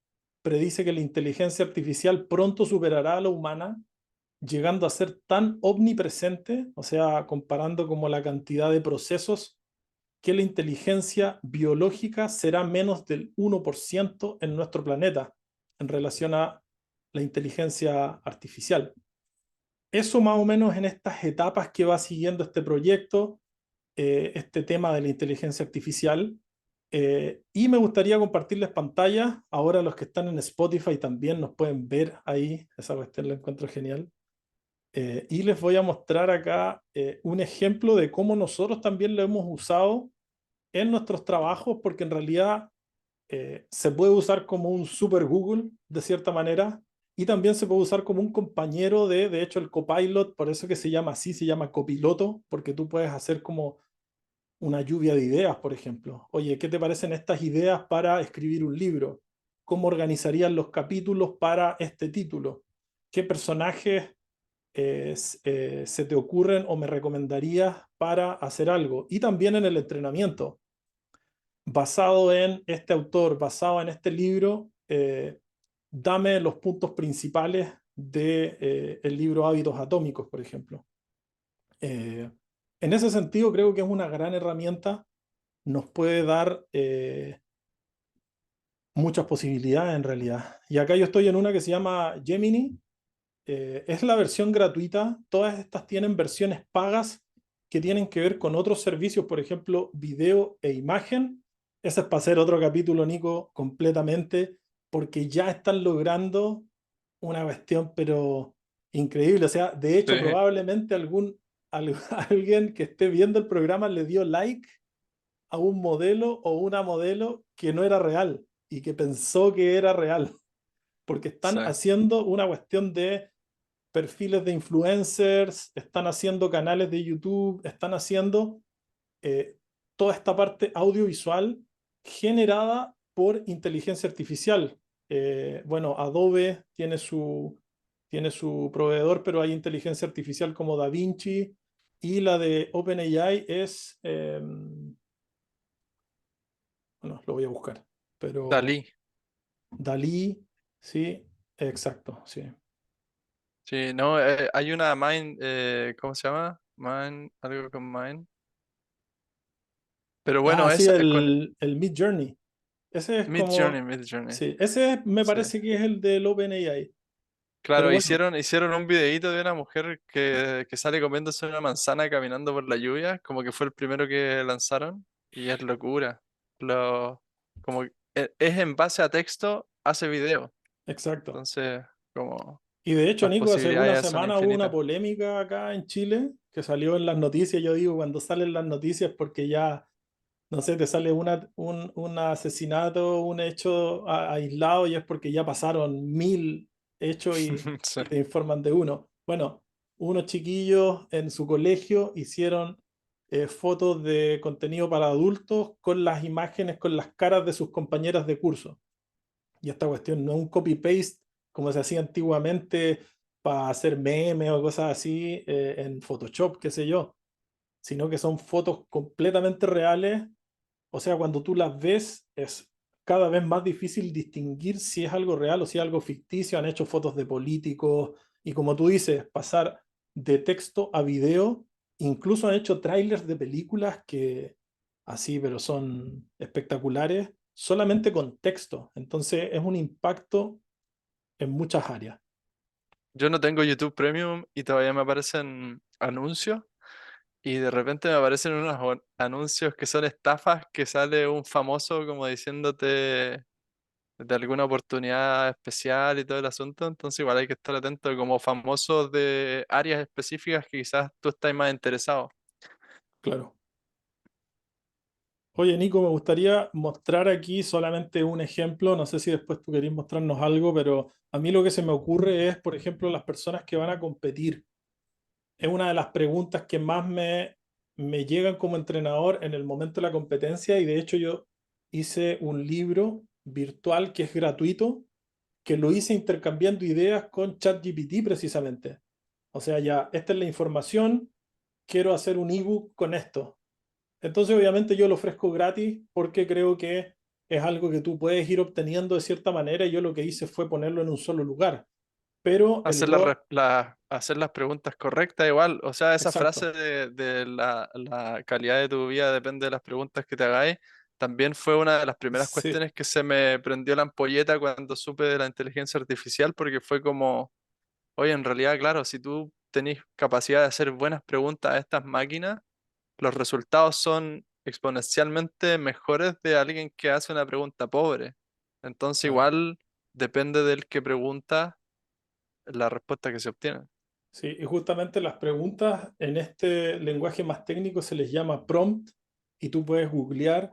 predice que la inteligencia artificial pronto superará a la humana llegando a ser tan omnipresente, o sea, comparando como la cantidad de procesos, que la inteligencia biológica será menos del 1% en nuestro planeta en relación a la inteligencia artificial. Eso más o menos en estas etapas que va siguiendo este proyecto, este tema de la inteligencia artificial. Y me gustaría compartirles pantalla. Ahora los que están en Spotify también nos pueden ver ahí. Esa cuestión la encuentro genial. Y les voy a mostrar acá un ejemplo de cómo nosotros también lo hemos usado en nuestros trabajos, porque en realidad se puede usar como un super Google, de cierta manera, y también se puede usar como un compañero de hecho, el copilot, por eso que se llama así, se llama copiloto, porque tú puedes hacer como una lluvia de ideas, por ejemplo. Oye, ¿qué te parecen estas ideas para escribir un libro? ¿Cómo organizarían los capítulos para este título? ¿Qué personajes se te ocurren o me recomendarías para hacer algo? Y también en el entrenamiento, basado en este autor, basado en este libro, dame los puntos principales de el libro Hábitos Atómicos, por ejemplo. Eh, en ese sentido, creo que es una gran herramienta, nos puede dar muchas posibilidades en realidad. Y acá yo estoy en una que se llama Gemini, es la versión gratuita. Todas estas tienen versiones pagas que tienen que ver con otros servicios, por ejemplo, video e imagen. Ese es para hacer otro capítulo, Nico, completamente, porque ya están logrando una cuestión, pero increíble. O sea, de hecho, Sí, probablemente alguien que esté viendo el programa le dio like a un modelo o una modelo que no era real y que pensó que era real, porque están sí. haciendo una cuestión de perfiles de influencers, están haciendo canales de YouTube, están haciendo eh, toda esta parte audiovisual generada por inteligencia artificial. Bueno, Adobe tiene su proveedor, pero hay inteligencia artificial como DaVinci y la de OpenAI es, bueno, lo voy a buscar, pero Dalí. Dalí, sí, exacto, sí. Sí, no, hay una Mind, ¿cómo se llama? Mind, algo con Mind. Pero Ah, bueno, sí, esa con el Mid Journey. Ese es Mid Journey, como, Mid Journey. sí, ese me Sí. parece que es el del OpenAI. Pero Claro, bueno, hicieron un videíto de una mujer que sale comiéndose una manzana caminando por la lluvia, como que fue el primero que lanzaron, y es locura. Como es en base a texto, hace video. exacto. Entonces, como Y de hecho, las Nico, hace algunas posibilidades son semanas hubo una infinitas. polémica acá en Chile que salió en las noticias. Yo digo, cuando salen las noticias, porque ya, no sé, te sale un asesinato, un hecho aislado y es porque ya pasaron 1000 hechos Sí. y te informan de uno. Bueno, unos chiquillos en su colegio hicieron fotos de contenido para adultos con las imágenes, con las caras de sus compañeras de curso. Y esta cuestión no es un copy-paste como se hacía antiguamente para hacer memes o cosas así en Photoshop, qué sé yo, sino que son fotos completamente reales. O sea, cuando tú las ves es cada vez más difícil distinguir si es algo real o si es algo ficticio. Han hecho fotos de políticos y como tú dices, pasar de texto a video. Incluso han hecho trailers de películas que así, pero son espectaculares solamente con texto. Entonces es un impacto en muchas áreas. Yo no tengo YouTube Premium y todavía me aparecen anuncios. Y de repente me aparecen unos anuncios que son estafas, que sale un famoso como diciéndote de alguna oportunidad especial y todo el asunto. Entonces igual hay que estar atento como famosos de áreas específicas que quizás tú estás más interesado. Claro. Oye, Nico, me gustaría mostrar aquí solamente un ejemplo. No sé si después tú querés mostrarnos algo, pero a mí lo que se me ocurre es, por ejemplo, las personas que van a competir. Es una de las preguntas que más me llegan como entrenador en el momento de la competencia y de hecho yo hice un libro virtual que es gratuito, que lo hice intercambiando ideas con ChatGPT precisamente. O sea, ya, esta es la información, quiero hacer un ebook con esto. Entonces, obviamente yo lo ofrezco gratis porque creo que es algo que tú puedes ir obteniendo de cierta manera y yo lo que hice fue ponerlo en un solo lugar. Pero el Hacer rol, hacer las preguntas correctas igual. O sea, esa frase exacto, de la calidad de tu vida depende de las preguntas que te hagáis, también fue una de las primeras sí, cuestiones que se me prendió la ampolleta cuando supe de la inteligencia artificial, porque fue como, oye, en realidad, claro, si tú tenés capacidad de hacer buenas preguntas a estas máquinas, los resultados son exponencialmente mejores de alguien que hace una pregunta pobre. Entonces, claro. igual depende del que pregunta la respuesta que se obtiene. Sí, y justamente las preguntas en este lenguaje más técnico se les llama prompt y tú puedes googlear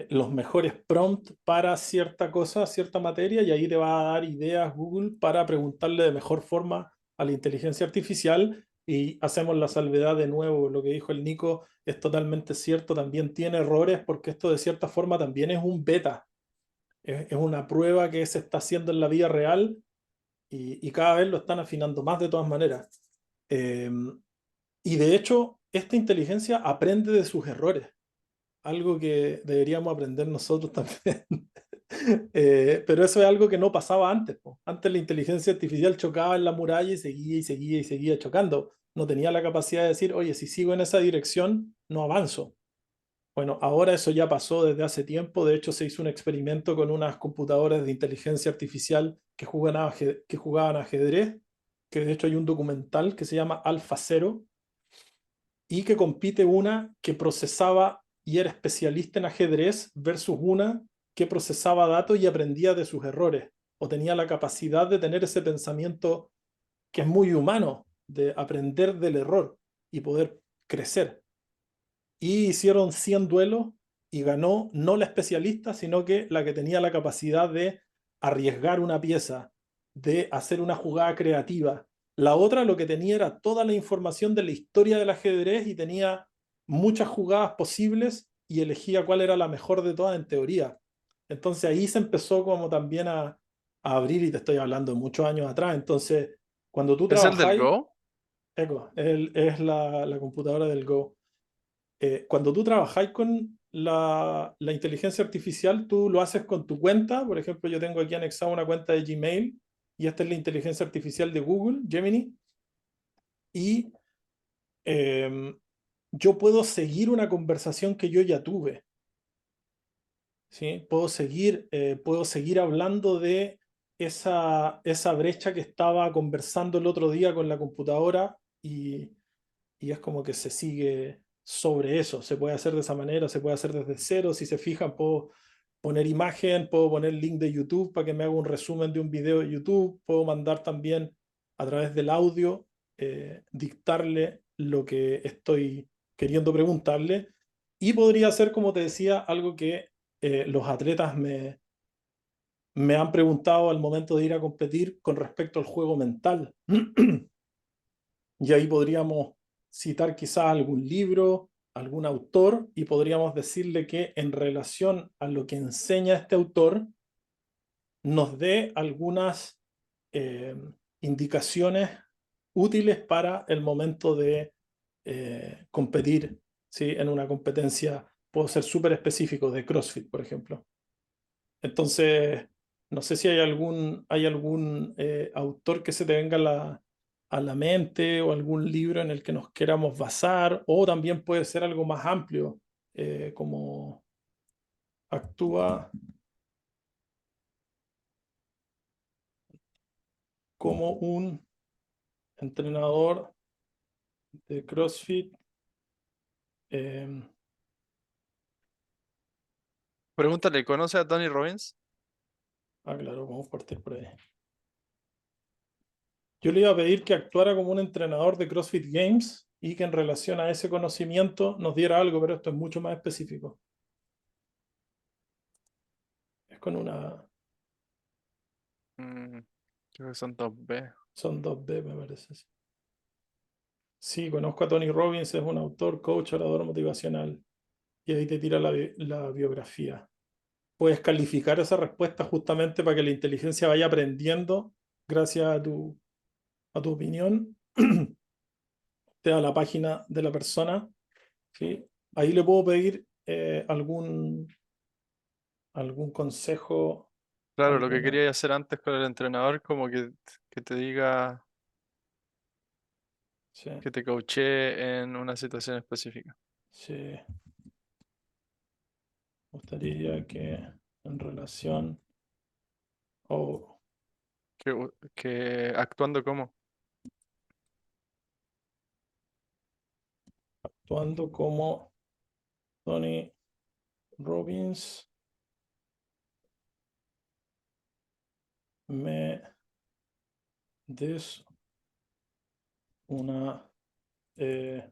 los mejores prompts para cierta cosa, cierta materia y ahí te va a dar ideas Google para preguntarle de mejor forma a la inteligencia artificial y hacemos la salvedad de nuevo, lo que dijo el Nico es totalmente cierto, también tiene errores porque esto de cierta forma también es un beta, es una prueba que se está haciendo en la vida real y cada vez lo están afinando más de todas maneras. Eh, y de hecho, esta inteligencia aprende de sus errores, algo que deberíamos aprender nosotros también. Pero eso es algo que no pasaba antes, po. Antes la inteligencia artificial chocaba en la muralla y seguía y seguía y seguía chocando. No tenía la capacidad de decir, oye, si sigo en esa dirección, no avanzo. Bueno, ahora eso ya pasó desde hace tiempo. De hecho, se hizo un experimento con unas computadoras de inteligencia artificial que jugaban ajedrez que de hecho hay un documental que se llama Alpha Zero, y que compite una que procesaba y era especialista en ajedrez versus una que procesaba datos y aprendía de sus errores, o tenía la capacidad de tener ese pensamiento que es muy humano, de aprender del error y poder crecer. Y hicieron 100 duelos y ganó no la especialista, sino que la que tenía la capacidad de arriesgar una pieza, de hacer una jugada creativa. La otra lo que tenía era toda la información de la historia del ajedrez y tenía muchas jugadas posibles y elegía cuál era la mejor de todas en teoría. Entonces ahí se empezó como también a abrir, y te estoy hablando de muchos años atrás. Entonces, cuando tú ¿Es el del trabajáis, Go? es la computadora del Go. Cuando tú trabajáis con la inteligencia artificial, tú lo haces con tu cuenta. Por ejemplo, yo tengo aquí anexada una cuenta de Gmail y esta es la inteligencia artificial de Google, Gemini, y em, yo puedo seguir una conversación que yo ya tuve, ¿sí? Puedo seguir hablando de esa brecha que estaba conversando el otro día con la computadora, y es como que se sigue sobre eso. Se puede hacer de esa manera, se puede hacer desde cero. Si se fijan, puedo poner imagen, puedo poner link de YouTube para que me haga un resumen de un video de YouTube, puedo mandar también a través del audio, dictarle lo que estoy queriendo preguntarle, y podría ser, como te decía, algo que los atletas me han preguntado al momento de ir a competir con respecto al juego mental. Y ahí podríamos citar quizás algún libro, algún autor, y podríamos decirle que en relación a lo que enseña este autor, nos dé algunas eh, indicaciones útiles para el momento de competir, ¿sí? En una competencia, puedo ser súper específico, de CrossFit, por ejemplo. Entonces, no sé si hay algún autor que se te venga a la mente, o algún libro en el que nos queramos basar, o también puede ser algo más amplio, como actúa como un entrenador de CrossFit. eh, Pregúntale, ¿conoce a Tony Robbins? claro, vamos a partir por ahí. Yo le iba a pedir que actuara como un entrenador de CrossFit Games y que en relación a ese conocimiento nos diera algo, pero esto es mucho más específico. Es con una... Mm, Creo que son 2B. Son 2B, me parece. Sí. Sí, conozco a Tony Robbins, es un autor, coach, orador motivacional. Y ahí te tira la biografía. Puedes calificar esa respuesta justamente para que la inteligencia vaya aprendiendo gracias a tu opinión. Te da la página de la persona, ¿sí? Ahí le puedo pedir algún consejo, Claro, lo que alguna... quería hacer antes con el entrenador, como que te diga, Sí, que te coachee en una situación específica. sí. Me gustaría que en relación o Que actuando como. actuando como Tony Robbins, me des una, eh,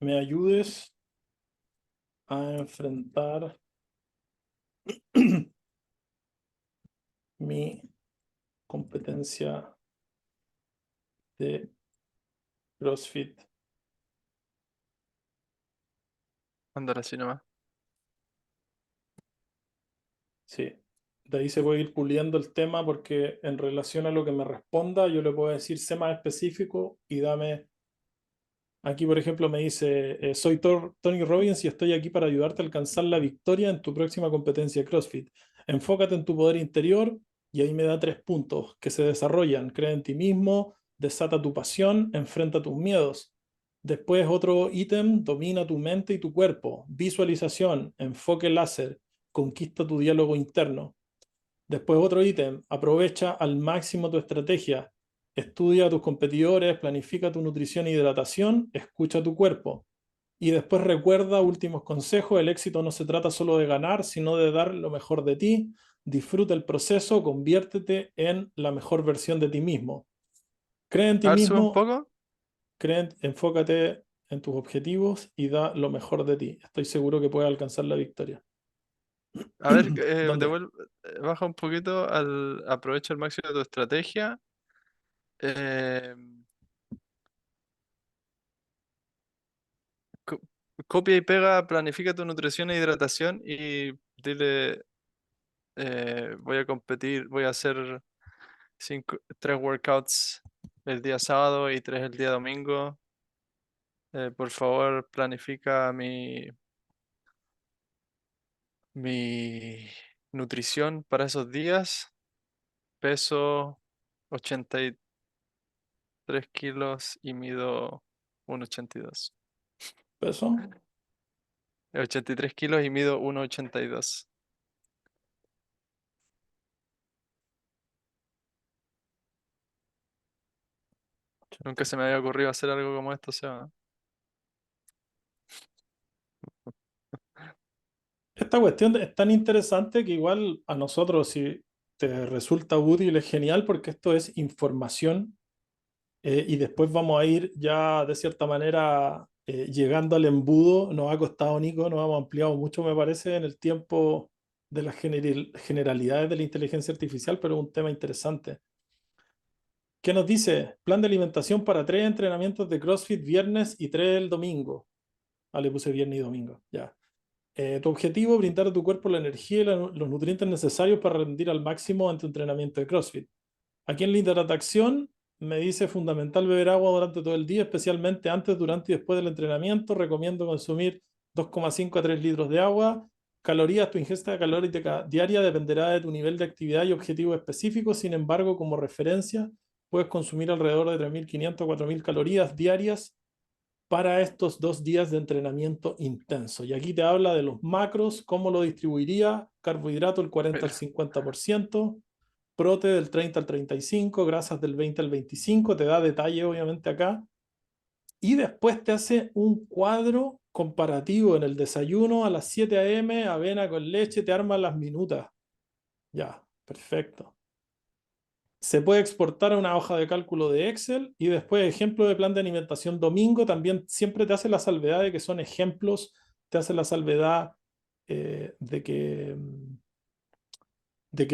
me ayudes a enfrentar mi competencia de CrossFit. Andar así nomás. Sí, de ahí se puede ir puliendo el tema, porque en relación a lo que me responda, yo le puedo decir, sé más específico y dame. Aquí, por ejemplo, me dice, soy Tony Robbins y estoy aquí para ayudarte a alcanzar la victoria en tu próxima competencia de CrossFit. Enfócate en tu poder interior, y ahí me da 3 puntos que se desarrollan. Cree en ti mismo, desata tu pasión, enfrenta tus miedos. Después otro ítem, domina tu mente y tu cuerpo. Visualización, enfoque láser, conquista tu diálogo interno. Después otro ítem, aprovecha al máximo tu estrategia. estudia a tus competidores, planifica tu nutrición e hidratación, escucha tu cuerpo. Y después recuerda últimos consejos, el éxito no se trata solo de ganar, sino de dar lo mejor de ti. Disfruta el proceso, conviértete en la mejor versión de ti mismo. Cree en ti A ver, sube un mismo, poco. enfócate en tus objetivos y da lo mejor de ti. Estoy seguro que puedes alcanzar la victoria. A ver, ¿Dónde? baja un poquito aprovecha al máximo de tu estrategia. eh, co- Copia y pega, planifica tu nutrición e hidratación y dile, voy a competir, voy a hacer 3 workouts el día sábado y 3 el día domingo. Por favor, planifica mi nutrición para esos días. Peso 83 kilos y mido 1,82. ¿Peso? 83 kilos y mido 1,82. Nunca se me había ocurrido hacer algo como esto, Seba. Esta cuestión es tan interesante que igual a nosotros, si te resulta útil, es genial porque esto es información y después vamos a ir ya de cierta manera llegando al embudo. Nos ha costado, Nico, nos hemos ampliado mucho, me parece, en el tiempo de las generalidades de la inteligencia artificial, pero es un tema interesante. ¿Qué nos dice? Plan de alimentación para 3 entrenamientos de CrossFit viernes y 3 el domingo. Ah, le puse viernes y domingo, ya. Tu objetivo, brindar a tu cuerpo la energía y los nutrientes necesarios para rendir al máximo en tu entrenamiento de CrossFit. Aquí en la hidratación me dice fundamental beber agua durante todo el día, especialmente antes, durante y después del entrenamiento. Recomiendo consumir 2,5 a 3 litros de agua. Calorías, tu ingesta calórica diaria dependerá de tu nivel de actividad y objetivos específicos. Sin embargo, como referencia, puedes consumir alrededor de 3.500 a 4.000 calorías diarias para estos 2 días de entrenamiento intenso. Y aquí te habla de los macros, cómo lo distribuiría: carbohidrato el 40 al Mira, 50%, prote del 30 al 35%, grasas del 20 al 25%, te da detalle obviamente acá. Y después te hace un cuadro comparativo en el desayuno a las 7 a.m., avena con leche, te arma las minutas. Ya, perfecto. Se puede exportar a una hoja de cálculo de Excel y después ejemplo de plan de alimentación domingo. También siempre te hace la salvedad de que son ejemplos, te hace la salvedad de que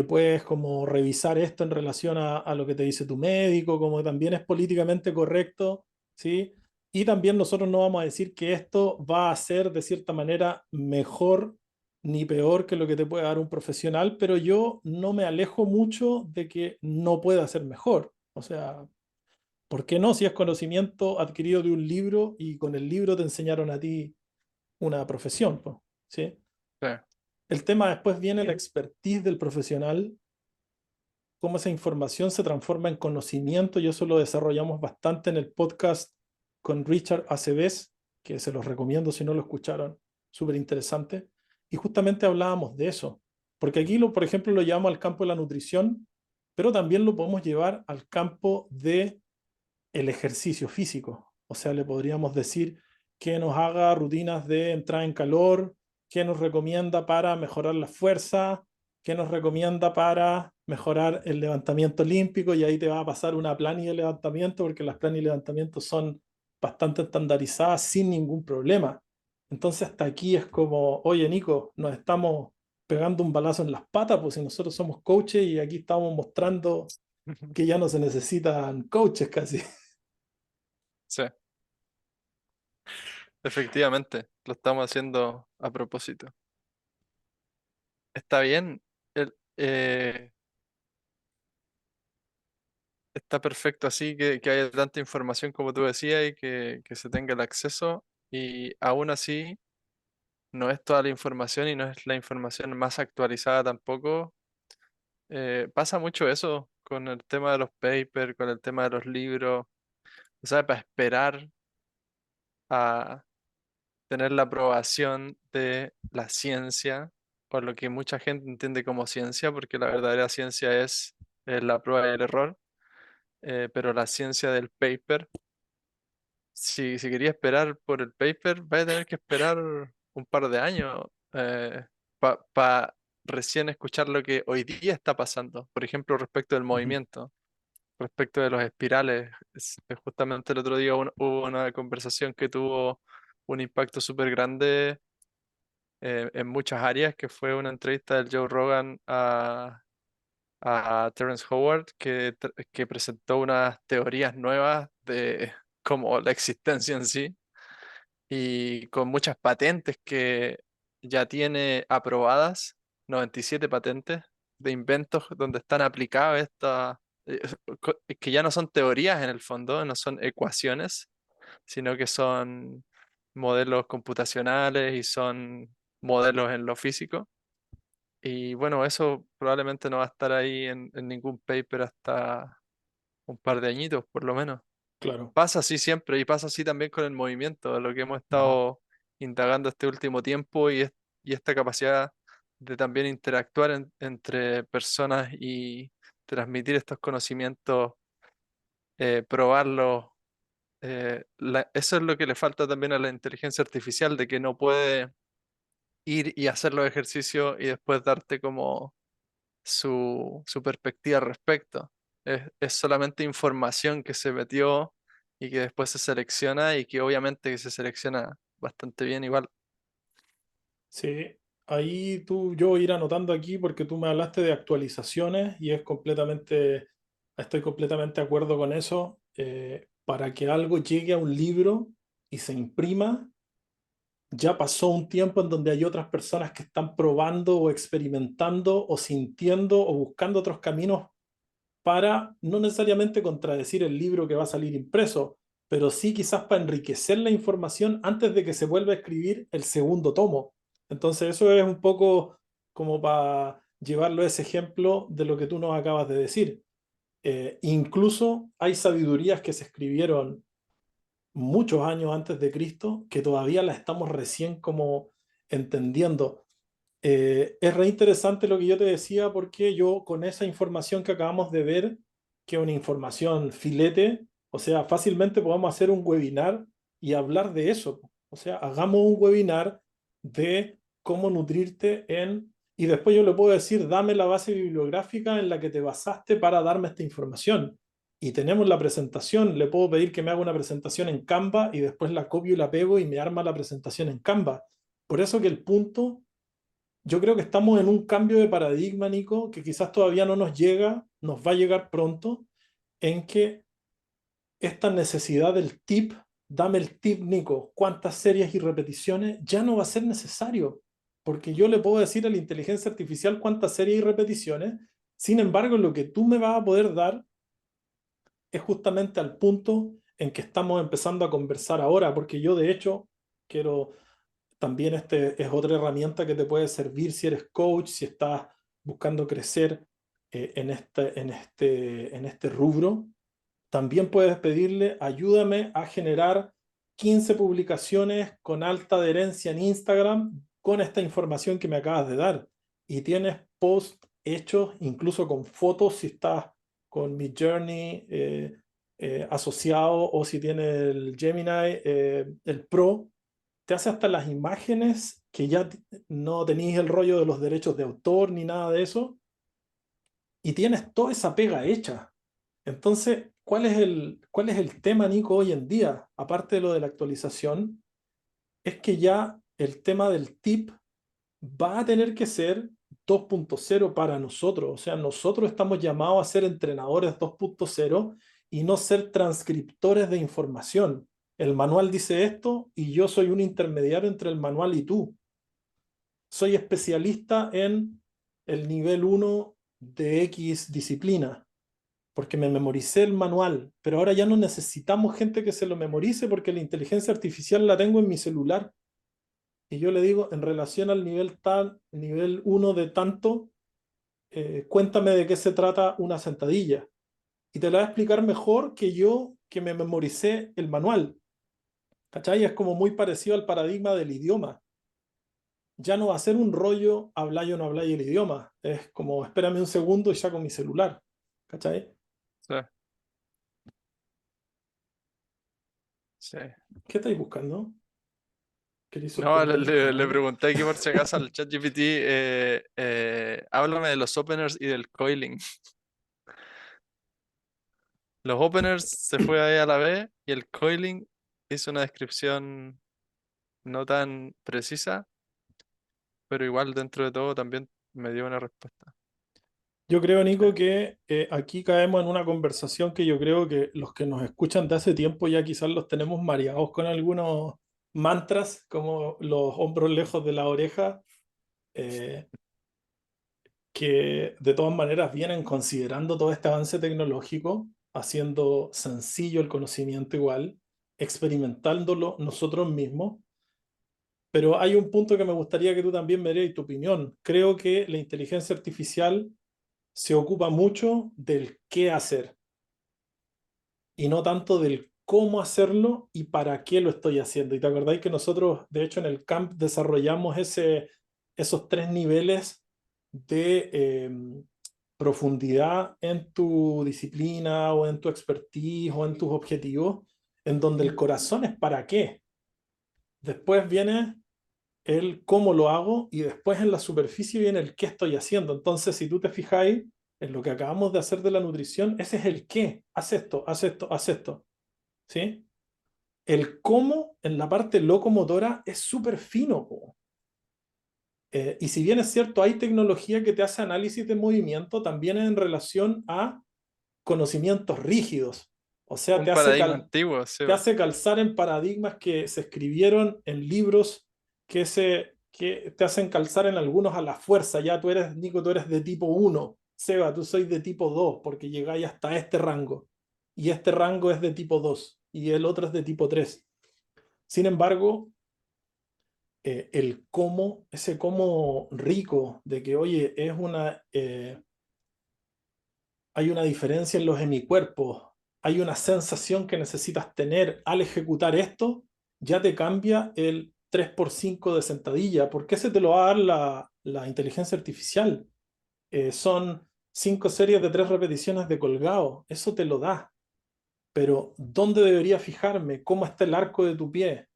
puedes como revisar esto en relación a lo que te dice tu médico, como también es políticamente correcto, ¿sí? Y también nosotros no vamos a decir que esto va a ser de cierta manera mejor ni peor que lo que te puede dar un profesional, pero yo no me alejo mucho de que no pueda ser mejor. O sea, ¿por qué no? Si es conocimiento adquirido de un libro y con el libro te enseñaron a ti una profesión, po, ¿sí? sí, El tema después viene la expertise del profesional, cómo esa información se transforma en conocimiento, y eso lo desarrollamos bastante en el podcast con Richard Aceves, que se los recomiendo si no lo escucharon, súper interesante. Y justamente hablábamos de eso, porque aquí, por ejemplo, lo llevamos al campo de la nutrición, pero también lo podemos llevar al campo de el ejercicio físico. O sea, le podríamos decir que nos haga rutinas de entrada en calor, que nos recomienda para mejorar la fuerza, que nos recomienda para mejorar el levantamiento olímpico, y ahí te va a pasar una planilla de levantamiento, porque las planillas de levantamiento son bastante estandarizadas sin ningún problema. Entonces hasta aquí es como, oye Nico, nos estamos pegando un balazo en las patas, pues si nosotros somos coaches y aquí estamos mostrando que ya no se necesitan coaches casi. sí, efectivamente, lo estamos haciendo a propósito. Está bien, el- eh, está perfecto así que haya tanta información como tú decías y que se tenga el acceso y aún así no es toda la información y no es la información más actualizada tampoco. Pasa mucho eso con el tema de los papers, con el tema de los libros. O sea, para esperar a tener la aprobación de la ciencia, o lo que mucha gente entiende como ciencia, porque la verdadera ciencia es la prueba y el error. pero la ciencia del paper, si quería esperar por el paper, vaya a tener que esperar un par de años para recién escuchar lo que hoy día está pasando. Por ejemplo, respecto del Ujú. movimiento, respecto de los espirales. Justamente el otro día hubo una conversación que tuvo un impacto súper grande en muchas áreas, que fue una entrevista del Joe Rogan a Terence Howard, que presentó unas teorías nuevas de como la existencia en sí, y con muchas patentes que ya tiene aprobadas, 97 patentes de inventos donde están aplicadas estas, que ya no son teorías en el fondo, no son ecuaciones, sino que son modelos computacionales y son modelos en lo físico. Y bueno, eso probablemente no va a estar ahí en ningún paper hasta un par de añitos, por lo menos. Claro. Pasa así siempre y pasa así también con el movimiento, lo que hemos Ujú. estado indagando este último tiempo y esta capacidad de también interactuar entre personas y transmitir estos conocimientos, probarlos. Eso es lo que le falta también a la inteligencia artificial, de que no puede ir y hacer los ejercicios y después darte como su perspectiva al respecto. Es solamente información que se metió y que después se selecciona y que obviamente que se selecciona bastante bien igual. Sí, ahí yo voy a ir anotando aquí porque tú me hablaste de actualizaciones y estoy completamente de acuerdo con eso. Para que algo llegue a un libro y se imprima, ya pasó un tiempo en donde hay otras personas que están probando o experimentando o sintiendo o buscando otros caminos para no necesariamente contradecir el libro que va a salir impreso, pero sí quizás para enriquecer la información antes de que se vuelva a escribir el segundo tomo. Entonces eso es un poco como para llevarlo a ese ejemplo de lo que tú nos acabas de decir. Incluso hay sabidurías que se escribieron muchos años antes de Cristo que todavía las estamos recién como entendiendo. Es re interesante lo que yo te decía porque yo con esa información que acabamos de ver, que es una información filete, o sea, fácilmente podemos hacer un webinar y hablar de eso. O sea, hagamos un webinar de cómo nutrirte en... Y después yo le puedo decir, dame la base bibliográfica en la que te basaste para darme esta información. Y tenemos la presentación, le puedo pedir que me haga una presentación en Canva y después la copio y la pego y me arma la presentación en Canva. Por eso que el punto, yo creo que estamos en un cambio de paradigma, Nico, que quizás todavía no nos llega, nos va a llegar pronto, en que esta necesidad del tip, dame el tip, Nico, cuántas series y repeticiones, ya no va a ser necesario, porque yo le puedo decir a la inteligencia artificial cuántas series y repeticiones, sin embargo, lo que tú me vas a poder dar es justamente al punto en que estamos empezando a conversar ahora, porque yo de hecho quiero también este es otra herramienta que te puede servir si eres coach, si estás buscando crecer en este rubro. También puedes pedirle, ayúdame a generar 15 publicaciones con alta adherencia en Instagram con esta información que me acabas de dar. Y tienes posts hechos incluso con fotos si estás con Midjourney asociado o si tienes el Gemini, el Pro te hace hasta las imágenes que ya no tenéis el rollo de los derechos de autor ni nada de eso, y tienes toda esa pega hecha. Entonces, cuál es el tema, Nico, hoy en día? Aparte de lo de la actualización, es que ya el tema del tip va a tener que ser 2.0 para nosotros. O sea, nosotros estamos llamados a ser entrenadores 2.0 y no ser transcriptores de información. El manual dice esto y yo soy un intermediario entre el manual y tú. Soy especialista en el nivel uno de X disciplina, porque me memoricé el manual, pero ahora ya no necesitamos gente que se lo memorice porque la inteligencia artificial la tengo en mi celular. Y yo le digo, en relación al nivel tal, nivel uno de tanto, cuéntame de qué se trata una sentadilla. Y te la va a explicar mejor que yo que me memoricé el manual. ¿Cachai? Es como muy parecido al paradigma del idioma. Ya no va a ser un rollo hablar o no hablar el idioma. Es como, espérame un segundo y saco mi celular. ¿Cachai? Sí. Sí. ¿Qué estáis buscando? ¿Queréis No, sorprendernos con le algo? pregunté aquí por si acaso al ChatGPT, háblame de los openers y del coiling. Los openers se fue ahí a la B y el coiling hizo una descripción no tan precisa, pero igual dentro de todo también me dio una respuesta. Yo creo, Sí. Nico, que aquí caemos en una conversación que yo creo que los que nos escuchan de hace tiempo ya quizás los tenemos mareados con algunos mantras, como los hombros lejos de la oreja, eh, que de todas maneras vienen considerando todo este avance tecnológico, haciendo sencillo el conocimiento igual, experimentándolo nosotros mismos. Pero hay un punto que me gustaría que tú también me dieras tu opinión. Creo que la inteligencia artificial se ocupa mucho del qué hacer y no tanto del cómo hacerlo y para qué lo estoy haciendo. Y te acordáis que nosotros, de hecho, en el camp desarrollamos esos tres niveles de profundidad en tu disciplina o en tu expertise o en tus objetivos, en donde el corazón es para qué. Después viene el cómo lo hago y después en la superficie viene el qué estoy haciendo. Entonces, si tú te fijáis en lo que acabamos de hacer de la nutrición, ese es el qué. Haz esto, haz esto, haz esto. ¿Sí? El cómo en la parte locomotora es súper fino. Po. Y si bien es cierto, hay tecnología que te hace análisis de movimiento, también en relación a conocimientos rígidos. O sea, Un paradigma antiguo, sí. te hace calzar en paradigmas que se escribieron en libros que te hacen calzar en algunos a la fuerza. Ya tú eres, Nico, tú eres de tipo uno. Seba, tú sois de tipo 2 porque llegáis hasta este rango. Y este rango es de tipo 2 y el otro es de tipo 3. Sin embargo, el cómo, ese cómo rico de que, oye, hay una diferencia en los hemicuerpos, hay una sensación que necesitas tener al ejecutar esto, ya te cambia el 3 por 5 de sentadilla. ¿Por qué se te lo va a dar la inteligencia artificial? Son 5 series de 3 repeticiones de colgado, eso te lo da. Pero ¿dónde debería fijarme? ¿Cómo está el arco de tu pie?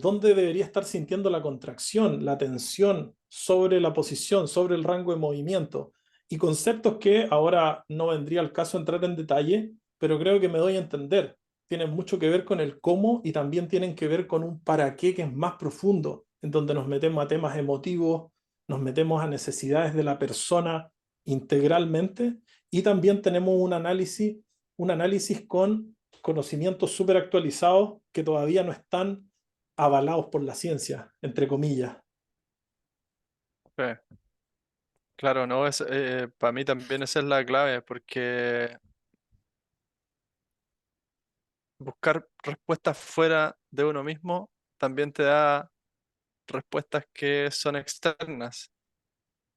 ¿Dónde debería estar sintiendo la contracción, la tensión sobre la posición, sobre el rango de movimiento? Y conceptos que ahora no vendría al caso entrar en detalle, pero creo que me doy a entender. Tienen mucho que ver con el cómo y también tienen que ver con un para qué que es más profundo, en donde nos metemos a temas emotivos, nos metemos a necesidades de la persona integralmente y también tenemos un análisis con conocimientos súper actualizados que todavía no están avalados por la ciencia, entre comillas. Sí. Claro, no, es, para mí también esa es la clave, porque buscar respuestas fuera de uno mismo también te da respuestas que son externas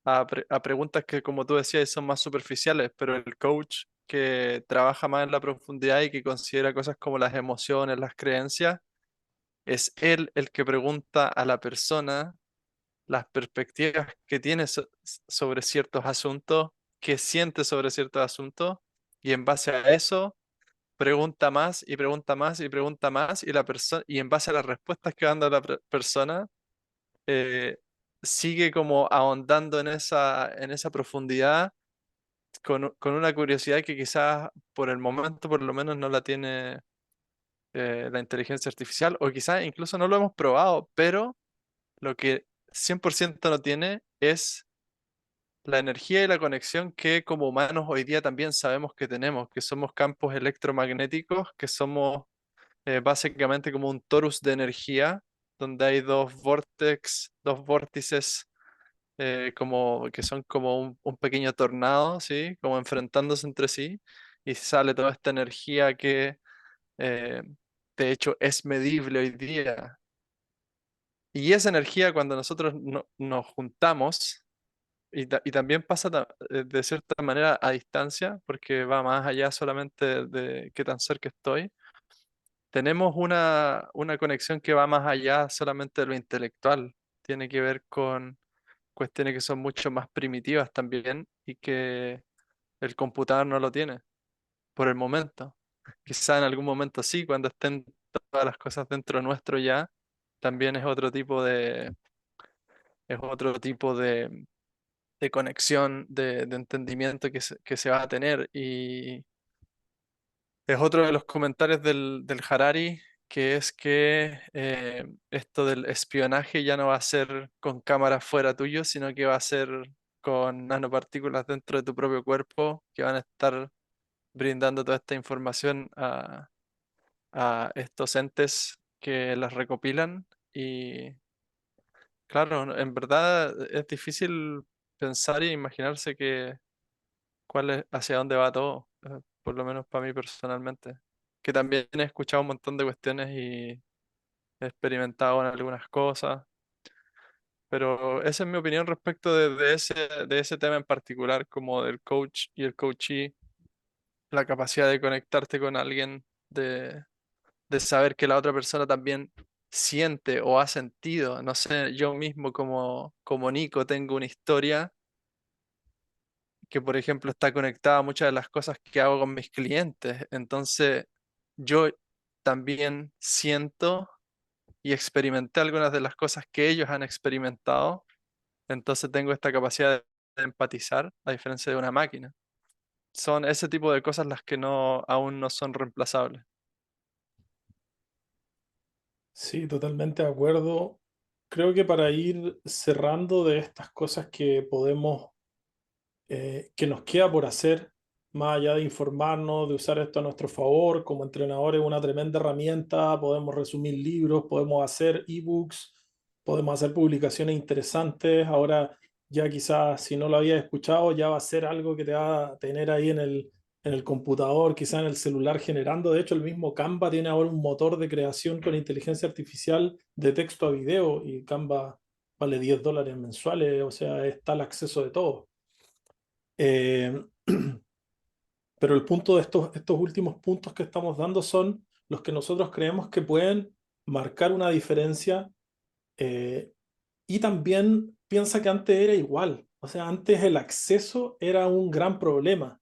a preguntas que, como tú decías, son más superficiales, pero el coach que trabaja más en la profundidad y que considera cosas como las emociones, las creencias, es él el que pregunta a la persona las perspectivas que tiene sobre ciertos asuntos, qué siente sobre ciertos asuntos, y en base a eso pregunta más y pregunta más y pregunta más, y la persona, y en base a las respuestas que va dando la persona, eh, sigue como ahondando en esa profundidad con una curiosidad que quizás por el momento por lo menos no la tiene la inteligencia artificial, o quizás incluso no lo hemos probado, pero lo que 100% no tiene es la energía y la conexión que como humanos hoy día también sabemos que tenemos, que somos campos electromagnéticos, que somos básicamente como un torus de energía, donde hay dos vórtices como, que son como un pequeño tornado, ¿sí? Como enfrentándose entre sí, y sale toda esta energía que eh, de hecho es medible hoy día. Y esa energía cuando nosotros nos juntamos, y también pasa de cierta manera a distancia, porque va más allá solamente de qué tan cerca estoy. Tenemos una conexión que va más allá solamente de lo intelectual. Tiene que ver con cuestiones que son mucho más primitivas también y que el computador no lo tiene por el momento. Quizá en algún momento sí, cuando estén las cosas dentro nuestro ya, también es otro tipo de conexión, de entendimiento que se va a tener. Y es otro de los comentarios del Harari, que es que esto del espionaje ya no va a ser con cámaras fuera tuyo, sino que va a ser con nanopartículas dentro de tu propio cuerpo que van a estar brindando toda esta información a estos entes que las recopilan. Y claro, en verdad es difícil pensar e imaginarse hacia dónde va todo, por lo menos para mí personalmente. Que también he escuchado un montón de cuestiones y he experimentado en algunas cosas, pero esa es mi opinión respecto de ese tema en particular, como del coach y el coachee, la capacidad de conectarte con alguien, de saber que la otra persona también siente o ha sentido. No sé, yo mismo como Nico tengo una historia que, por ejemplo, está conectada a muchas de las cosas que hago con mis clientes. Entonces, yo también siento y experimenté algunas de las cosas que ellos han experimentado. Entonces, tengo esta capacidad de empatizar, a diferencia de una máquina. Son ese tipo de cosas las que aún no son reemplazables. Sí, totalmente de acuerdo. Creo que para ir cerrando de estas cosas que podemos, que nos queda por hacer, más allá de informarnos, de usar esto a nuestro favor, como entrenadores, una tremenda herramienta, podemos resumir libros, podemos hacer ebooks, podemos hacer publicaciones interesantes. Ahora ya quizás si no lo habías escuchado, ya va a ser algo que te va a tener ahí en el computador, quizás en el celular generando. De hecho, el mismo Canva tiene ahora un motor de creación con inteligencia artificial de texto a video y Canva vale $10 mensuales, o sea, está al acceso de todos. Eh, pero el punto de estos últimos puntos que estamos dando son los que nosotros creemos que pueden marcar una diferencia, eh, y también piensa que antes era igual. O sea, antes el acceso era un gran problema,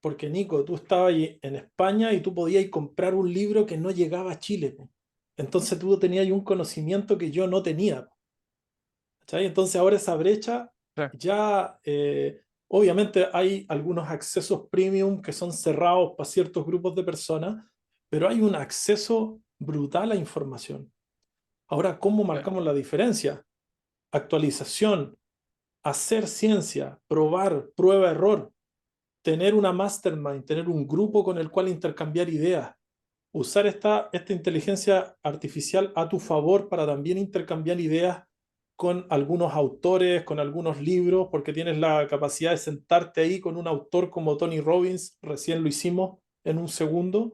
porque Nico, tú estabas ahí en España y tú podías comprar un libro que no llegaba a Chile, po. Entonces tú tenías ahí un conocimiento que yo no tenía. ¿Cachai? Entonces ahora esa brecha Sí, ya, obviamente hay algunos accesos premium que son cerrados para ciertos grupos de personas, pero hay un acceso brutal a información. Ahora, ¿cómo sí, marcamos la diferencia? Actualización, hacer ciencia, probar, prueba, error, tener una mastermind, tener un grupo con el cual intercambiar ideas, usar esta inteligencia artificial a tu favor para también intercambiar ideas con algunos autores, con algunos libros, porque tienes la capacidad de sentarte ahí con un autor como Tony Robbins, recién lo hicimos en un segundo,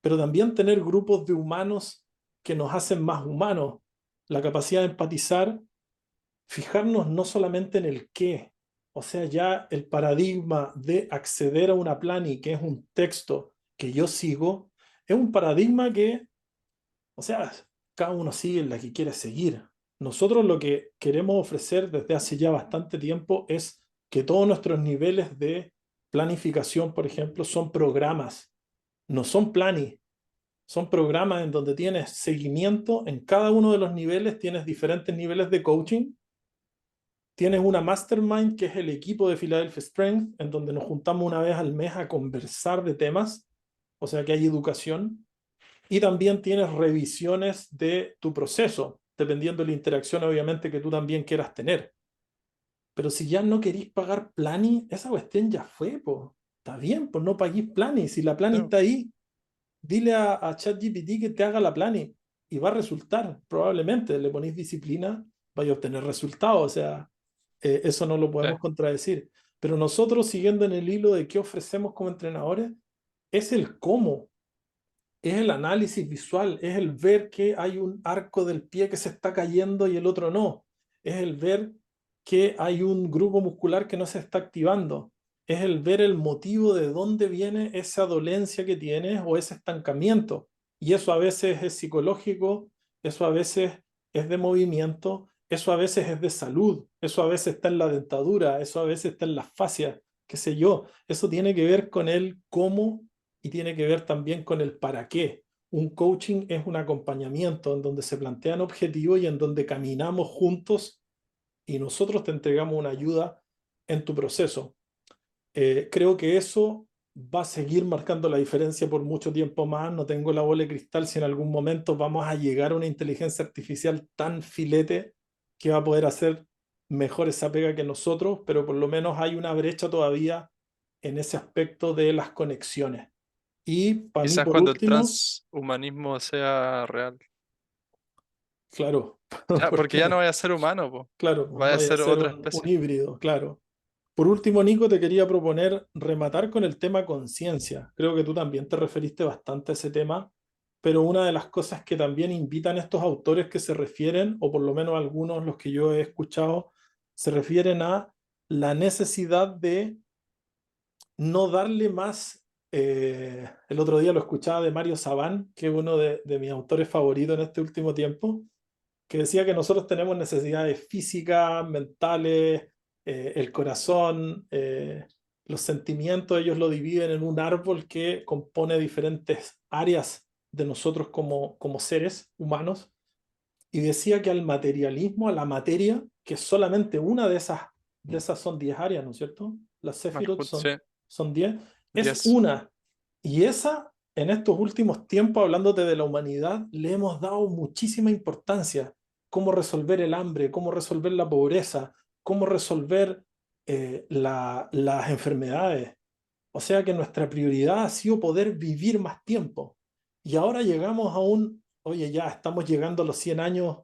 pero también tener grupos de humanos que nos hacen más humanos, la capacidad de empatizar, fijarnos no solamente en el qué, o sea, ya el paradigma de acceder a una plani, que es un texto que yo sigo, es un paradigma que, o sea, cada uno sigue la que quiere seguir. Nosotros lo que queremos ofrecer desde hace ya bastante tiempo es que todos nuestros niveles de planificación, por ejemplo, son programas, no son planis, son programas en donde tienes seguimiento en cada uno de los niveles, tienes diferentes niveles de coaching. Tienes una mastermind que es el equipo de Philadelphia Strength, en donde nos juntamos una vez al mes a conversar de temas, o sea que hay educación. Y también tienes revisiones de tu proceso, dependiendo de la interacción, obviamente, que tú también quieras tener. Pero si ya no querís pagar Plani, esa cuestión ya fue, pues. Está bien, pues no paguís Plani. Si la Plani sí, está ahí, dile a ChatGPT que te haga la Plani y va a resultar, probablemente. Le ponéis disciplina, vaya a obtener resultados. O sea, eso no lo sí, podemos contradecir. Pero nosotros, siguiendo en el hilo de qué ofrecemos como entrenadores, es el cómo, es el análisis visual, es el ver que hay un arco del pie que se está cayendo y el otro no. Es el ver que hay un grupo muscular que no se está activando. Es el ver el motivo de dónde viene esa dolencia que tienes o ese estancamiento. Y eso a veces es psicológico, eso a veces es de movimiento, eso a veces es de salud, eso a veces está en la dentadura, eso a veces está en las fascias, qué sé yo. Eso tiene que ver con el cómo y tiene que ver también con el para qué. Un coaching es un acompañamiento en donde se plantean objetivos y en donde caminamos juntos y nosotros te entregamos una ayuda en tu proceso. Creo que eso va a seguir marcando la diferencia por mucho tiempo más. No tengo la bola de cristal si en algún momento vamos a llegar a una inteligencia artificial tan filete que va a poder hacer mejor esa pega que nosotros, pero por lo menos hay una brecha todavía en ese aspecto de las conexiones. Y para mí, Quizás por cuando el último, transhumanismo sea real. claro, Ya, ¿por porque qué ya no no? vaya a ser humano, po. Claro, pues Vaya a vaya a ser ser otra un especie. híbrido, claro. Por último, Nico, te quería proponer rematar con el tema conciencia. Creo que tú también te referiste bastante a ese tema, pero una de las cosas que también invitan estos autores que se refieren, o por lo menos algunos los que yo he escuchado, se refieren a la necesidad de no darle más. El otro día lo escuchaba de Mario Sabán, que es uno de mis autores favoritos en este último tiempo, que decía que nosotros tenemos necesidades físicas, mentales, el corazón, los sentimientos, ellos lo dividen en un árbol que compone diferentes áreas de nosotros como seres humanos, y decía que al materialismo, a la materia, que es solamente una de esas son 10 áreas, ¿no es cierto? Las Sefirot Malkuth, sí, son 10, es 10. una. Y esa, en estos últimos tiempos, hablándote de la humanidad, le hemos dado muchísima importancia. Cómo resolver el hambre, cómo resolver la pobreza, cómo resolver las enfermedades. O sea que nuestra prioridad ha sido poder vivir más tiempo. Y ahora llegamos a oye, ya estamos llegando a los 100 años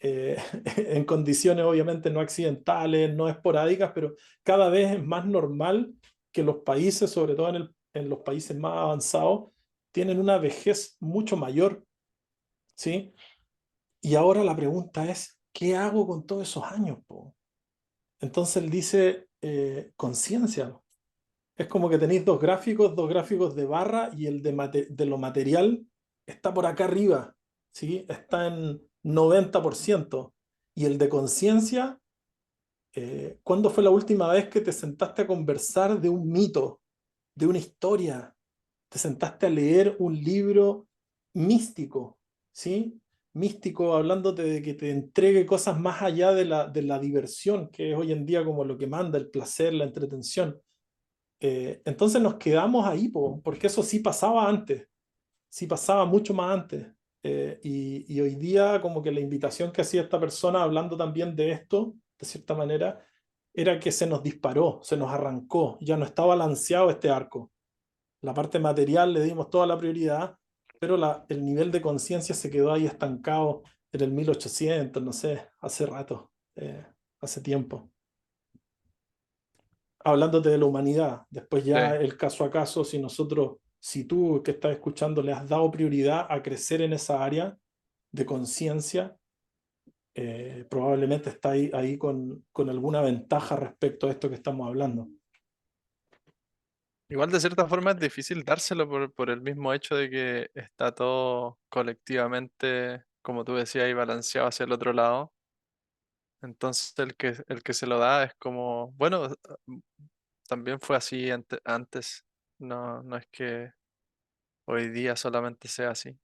eh, en condiciones obviamente no accidentales, no esporádicas, pero cada vez es más normal que los países, sobre todo en los países más avanzados, tienen una vejez mucho mayor, ¿sí? Y ahora la pregunta es, ¿qué hago con todos esos años, po? Entonces él dice, conciencia. Es como que tenéis dos gráficos de barra y el de lo material está por acá arriba, ¿sí? Está en 90%. Y el de conciencia, ¿cuándo fue la última vez que te sentaste a conversar de un mito, de una historia? Te sentaste a leer un libro místico, ¿sí? Místico, hablándote de que te entregue cosas más allá de la diversión, que es hoy en día como lo que manda el placer, la entretención. Entonces nos quedamos ahí, porque eso sí pasaba antes, sí pasaba mucho más antes. Y hoy día como que la invitación que hacía esta persona hablando también de esto, de cierta manera, era que se nos disparó, se nos arrancó, ya no está balanceado este arco. La parte material le dimos toda la prioridad, pero el nivel de conciencia se quedó ahí estancado en el 1800, no sé, hace rato, hace tiempo. Hablándote de la humanidad. Después Sí. ya el caso a caso, si tú que estás escuchando le has dado prioridad a crecer en esa área de conciencia, probablemente está ahí con alguna ventaja respecto a esto que estamos hablando. Igual de cierta forma es difícil dárselo por el mismo hecho de que está todo colectivamente, como tú decías, ahí balanceado hacia el otro lado. Entonces el que se lo da es como, bueno, también fue así antes. No, no es que hoy día solamente sea así.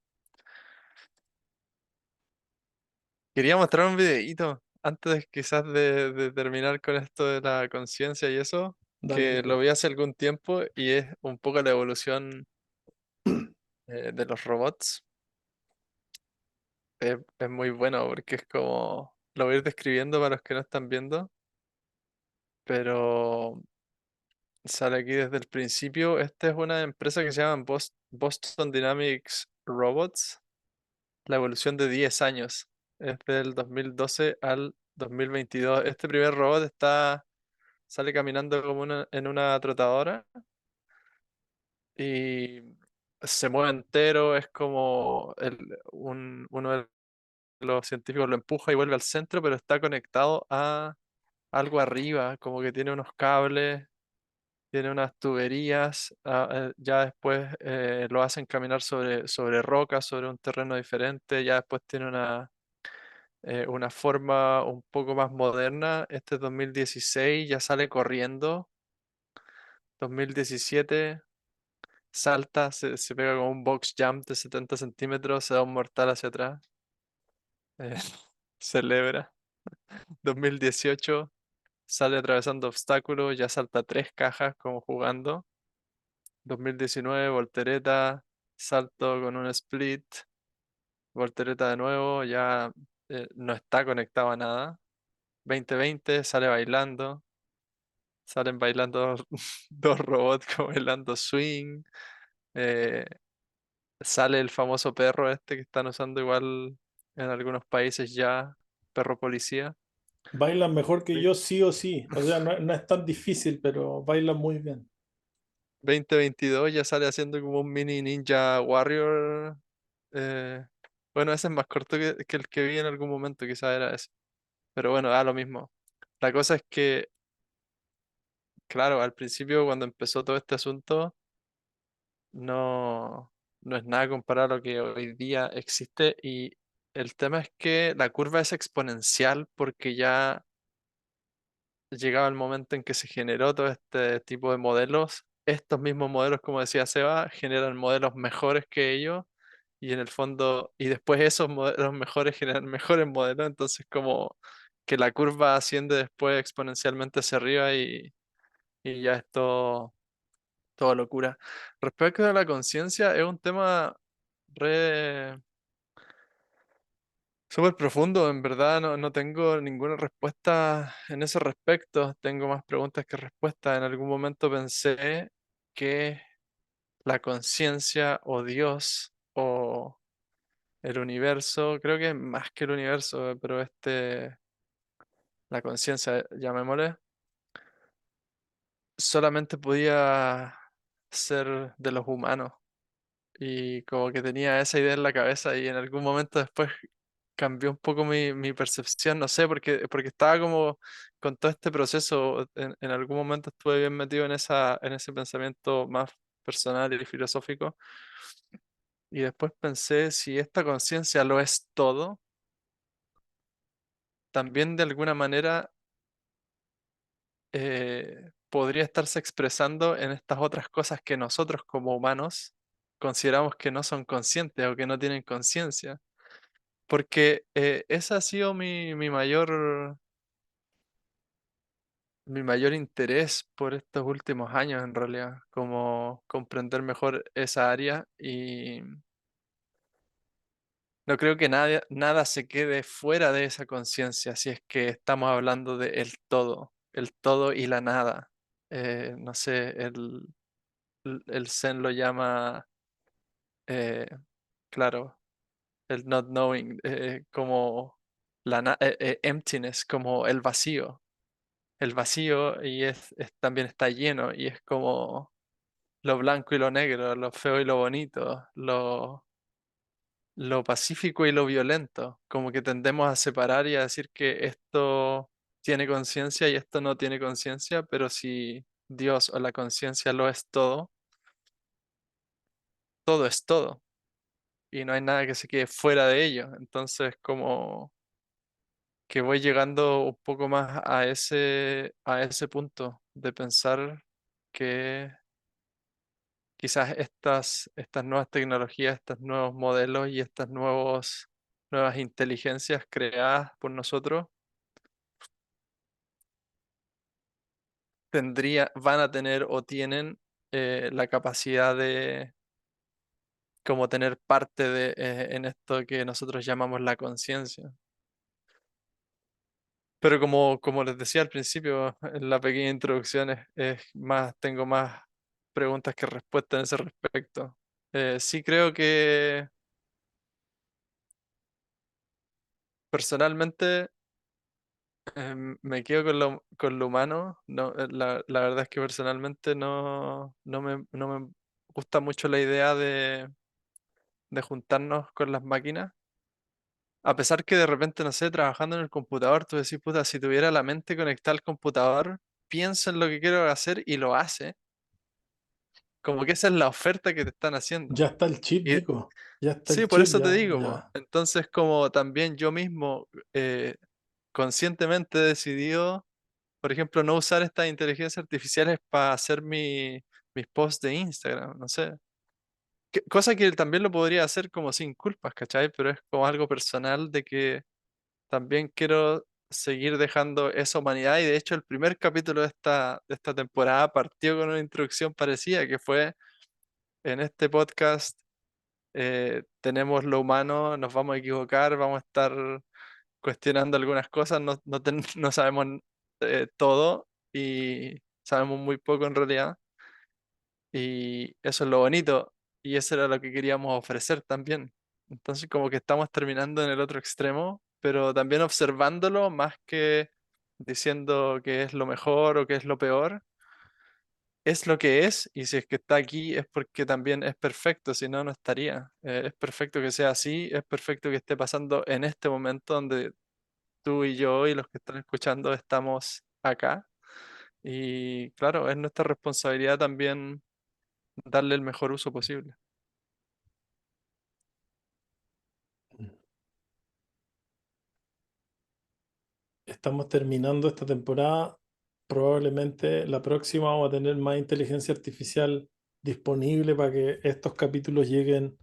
Quería mostrar un videíto antes quizás de terminar con esto de la conciencia y eso, Dale, que lo Nico. vi hace algún tiempo y es un poco la evolución de los robots. Es muy bueno porque es como, lo voy a ir describiendo para los que no están viendo, pero sale aquí desde el principio. Esta es una empresa que se llama Boston Dynamics Robots, la evolución de 10 años. Es del 2012 al 2022. Este primer robot sale caminando como en una trotadora y se mueve entero. Es como uno de los científicos lo empuja y vuelve al centro, pero está conectado a algo arriba, como que tiene unos cables, tiene unas tuberías. Ya después lo hacen caminar sobre rocas, sobre un terreno diferente. Ya después tiene una forma un poco más moderna. Este es 2016, ya sale corriendo. 2017 salta, se pega con un box jump de 70 centímetros, se da un mortal hacia atrás, eh, celebra. 2018 sale atravesando obstáculos, ya salta 3 cajas como jugando. 2019 voltereta, salto con un split, voltereta de nuevo, ya no está conectado a nada. 2020 sale bailando, salen bailando dos robots como bailando swing. eh, Sale el famoso perro este que están usando igual en algunos países ya, perro policía. Bailan mejor que Ve- yo sí o sí. O sea, no es tan difícil, pero bailan muy bien. 2022 ya sale haciendo como un mini Ninja Warrior. eh, bueno, ese es más corto que el que vi en algún momento, quizás era ese. Pero bueno, da lo mismo. La cosa es que, claro, al principio cuando empezó todo este asunto, no, no es nada comparado a lo que hoy día existe y el tema es que la curva es exponencial porque ya llegaba el momento en que se generó todo este tipo de modelos. Estos mismos modelos, como decía Seba, generan modelos mejores que ellos y en el fondo, y después esos modelos mejores generan mejores modelos, entonces como que la curva asciende después exponencialmente hacia arriba y ya es todo locura. Respecto a la conciencia, es un tema re súper profundo, en verdad no tengo ninguna respuesta en ese respecto, tengo más preguntas que respuestas. En algún momento pensé que la conciencia o Dios o el universo, creo que más que el universo, pero la conciencia, llamémosle, solamente podía ser de los humanos. Y como que tenía esa idea en la cabeza y en algún momento después cambió un poco mi percepción, no sé, porque estaba como con todo este proceso, en algún momento estuve bien metido en ese pensamiento más personal y filosófico, y después pensé, si esta conciencia lo es todo, también de alguna manera podría estarse expresando en estas otras cosas que nosotros como humanos consideramos que no son conscientes o que no tienen conciencia. Porque ese ha sido mi mayor interés por estos últimos años, en realidad, como comprender mejor esa área y no creo que nada se quede fuera de esa conciencia si es que estamos hablando de el todo y la nada. No sé, el Zen lo llama, eh, claro, el not knowing, como emptiness, como el vacío. El vacío y también está lleno y es como lo blanco y lo negro, lo feo y lo bonito, lo pacífico y lo violento. Como que tendemos a separar y a decir que esto tiene conciencia y esto no tiene conciencia, pero si Dios o la conciencia lo es todo, todo es todo y no hay nada que se quede fuera de ello. Entonces, como que voy llegando un poco más a ese punto de pensar que quizás estas nuevas tecnologías, estos nuevos modelos y estas nuevas inteligencias creadas por nosotros van a tener o tienen la capacidad de como tener parte en esto que nosotros llamamos la conciencia. Pero como les decía al principio, en la pequeña introducción, tengo más preguntas que respuestas en ese respecto. Sí creo que personalmente me quedo con lo humano. No, la verdad es que personalmente no me gusta mucho la idea de juntarnos con las máquinas. A pesar que de repente, no sé, trabajando en el computador, tú decís, puta, si tuviera la mente conectada al computador, pienso en lo que quiero hacer y lo hace. Como que esa es la oferta que te están haciendo. Ya está el chip, Y Nico. Ya está sí, el por chip, eso te ya, digo, po. ya. Entonces, como también yo mismo conscientemente he decidido, por ejemplo, no usar estas inteligencias artificiales para hacer mis posts de Instagram, no sé. Cosa que también lo podría hacer como sin culpas, ¿cachai? Pero es como algo personal de que también quiero seguir dejando esa humanidad y de hecho el primer capítulo de esta temporada partió con una introducción parecida que fue en este podcast tenemos lo humano, nos vamos a equivocar, vamos a estar cuestionando algunas cosas, no sabemos todo y sabemos muy poco en realidad y eso es lo bonito y eso era lo que queríamos ofrecer también. Entonces como que estamos terminando en el otro extremo, pero también observándolo más que diciendo que es lo mejor o que es lo peor. Es lo que es, y si es que está aquí es porque también es perfecto, si no, no estaría. Es perfecto que sea así, es perfecto que esté pasando en este momento donde tú y yo y los que están escuchando estamos acá. Y claro, es nuestra responsabilidad también darle el mejor uso posible. Estamos terminando esta temporada. Probablemente la próxima vamos a tener más inteligencia artificial disponible para que estos capítulos lleguen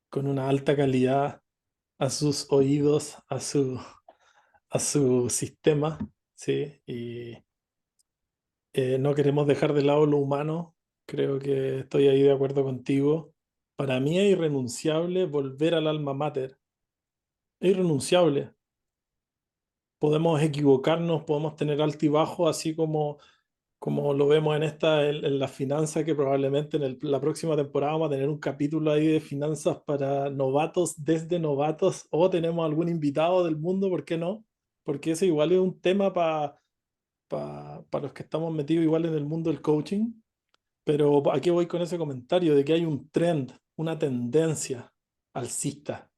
con una alta calidad a sus oídos, a su sistema, ¿sí? Y no queremos dejar de lado lo humano. Creo que estoy ahí de acuerdo contigo. Para mí es irrenunciable volver al alma mater. Es irrenunciable. Podemos equivocarnos, podemos tener altibajo, así como lo vemos en en la finanza, que probablemente en la próxima temporada vamos a tener un capítulo ahí de finanzas para novatos, desde novatos, o tenemos algún invitado del mundo, ¿por qué no? Porque ese igual es un tema para los que estamos metidos igual en el mundo del coaching. Pero aquí voy con ese comentario de que hay un trend, una tendencia alcista.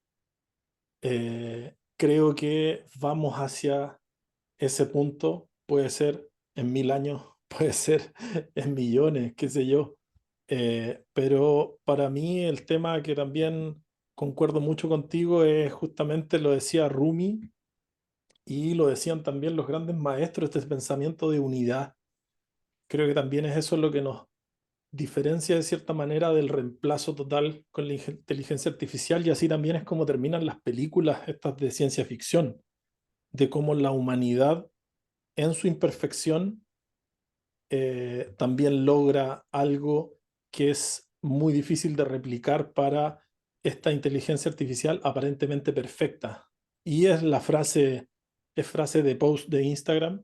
Creo que vamos hacia ese punto, puede ser en 1000 años, puede ser en millones, qué sé yo. Pero para mí el tema que también concuerdo mucho contigo es justamente lo decía Rumi y lo decían también los grandes maestros, este pensamiento de unidad. Creo que también es eso lo que nos diferencia de cierta manera del reemplazo total con la inteligencia artificial y así también es como terminan las películas estas de ciencia ficción, de cómo la humanidad en su imperfección también logra algo que es muy difícil de replicar para esta inteligencia artificial aparentemente perfecta. Y es frase de post de Instagram,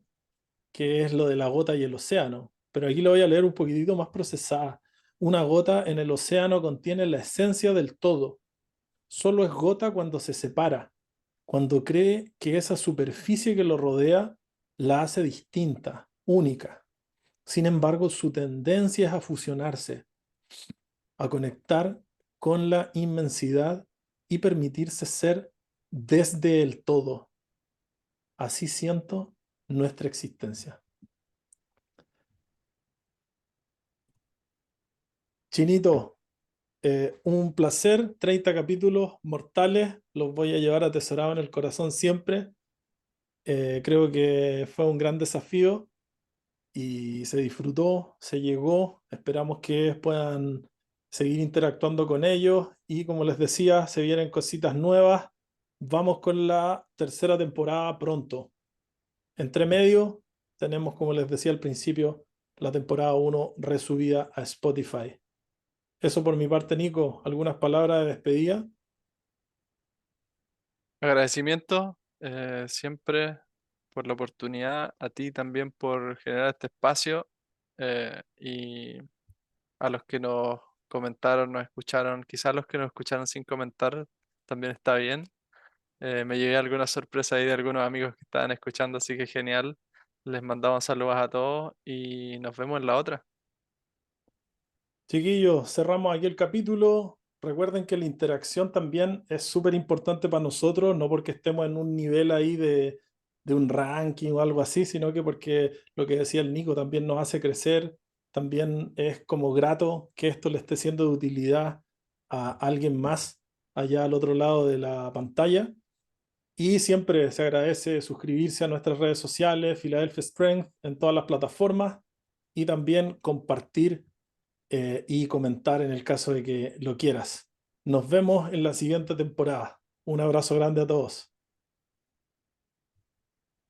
que es lo de la gota y el océano. Pero aquí lo voy a leer un poquitito más procesada. Una gota en el océano contiene la esencia del todo. Solo es gota cuando se separa, cuando cree que esa superficie que lo rodea la hace distinta, única. Sin embargo, su tendencia es a fusionarse, a conectar con la inmensidad y permitirse ser desde el todo. Así siento nuestra existencia. Chinito, un placer, 30 capítulos mortales, los voy a llevar atesorados en el corazón siempre. Creo que fue un gran desafío y se disfrutó, se llegó. Esperamos que puedan seguir interactuando con ellos y como les decía, se vienen cositas nuevas. Vamos con la tercera temporada pronto. Entre medio tenemos, como les decía al principio, la temporada uno resubida a Spotify. Eso por mi parte, Nico. ¿Algunas palabras de despedida? Agradecimiento siempre por la oportunidad, a ti también por generar este espacio y a los que nos comentaron, nos escucharon, quizás los que nos escucharon sin comentar, también está bien. Me llevé alguna sorpresa ahí de algunos amigos que estaban escuchando, así que genial. Les mandamos saludos a todos y nos vemos en la otra. Chiquillos, cerramos aquí el capítulo. Recuerden que la interacción también es súper importante para nosotros, no porque estemos en un nivel ahí de un ranking o algo así, sino que porque lo que decía el Nico también nos hace crecer, también es como grato que esto le esté siendo de utilidad a alguien más allá al otro lado de la pantalla. Y siempre se agradece suscribirse a nuestras redes sociales, Philadelphia Strength, en todas las plataformas y también compartir y comentar en el caso de que lo quieras. Nos vemos en la siguiente temporada. Un abrazo grande a todos.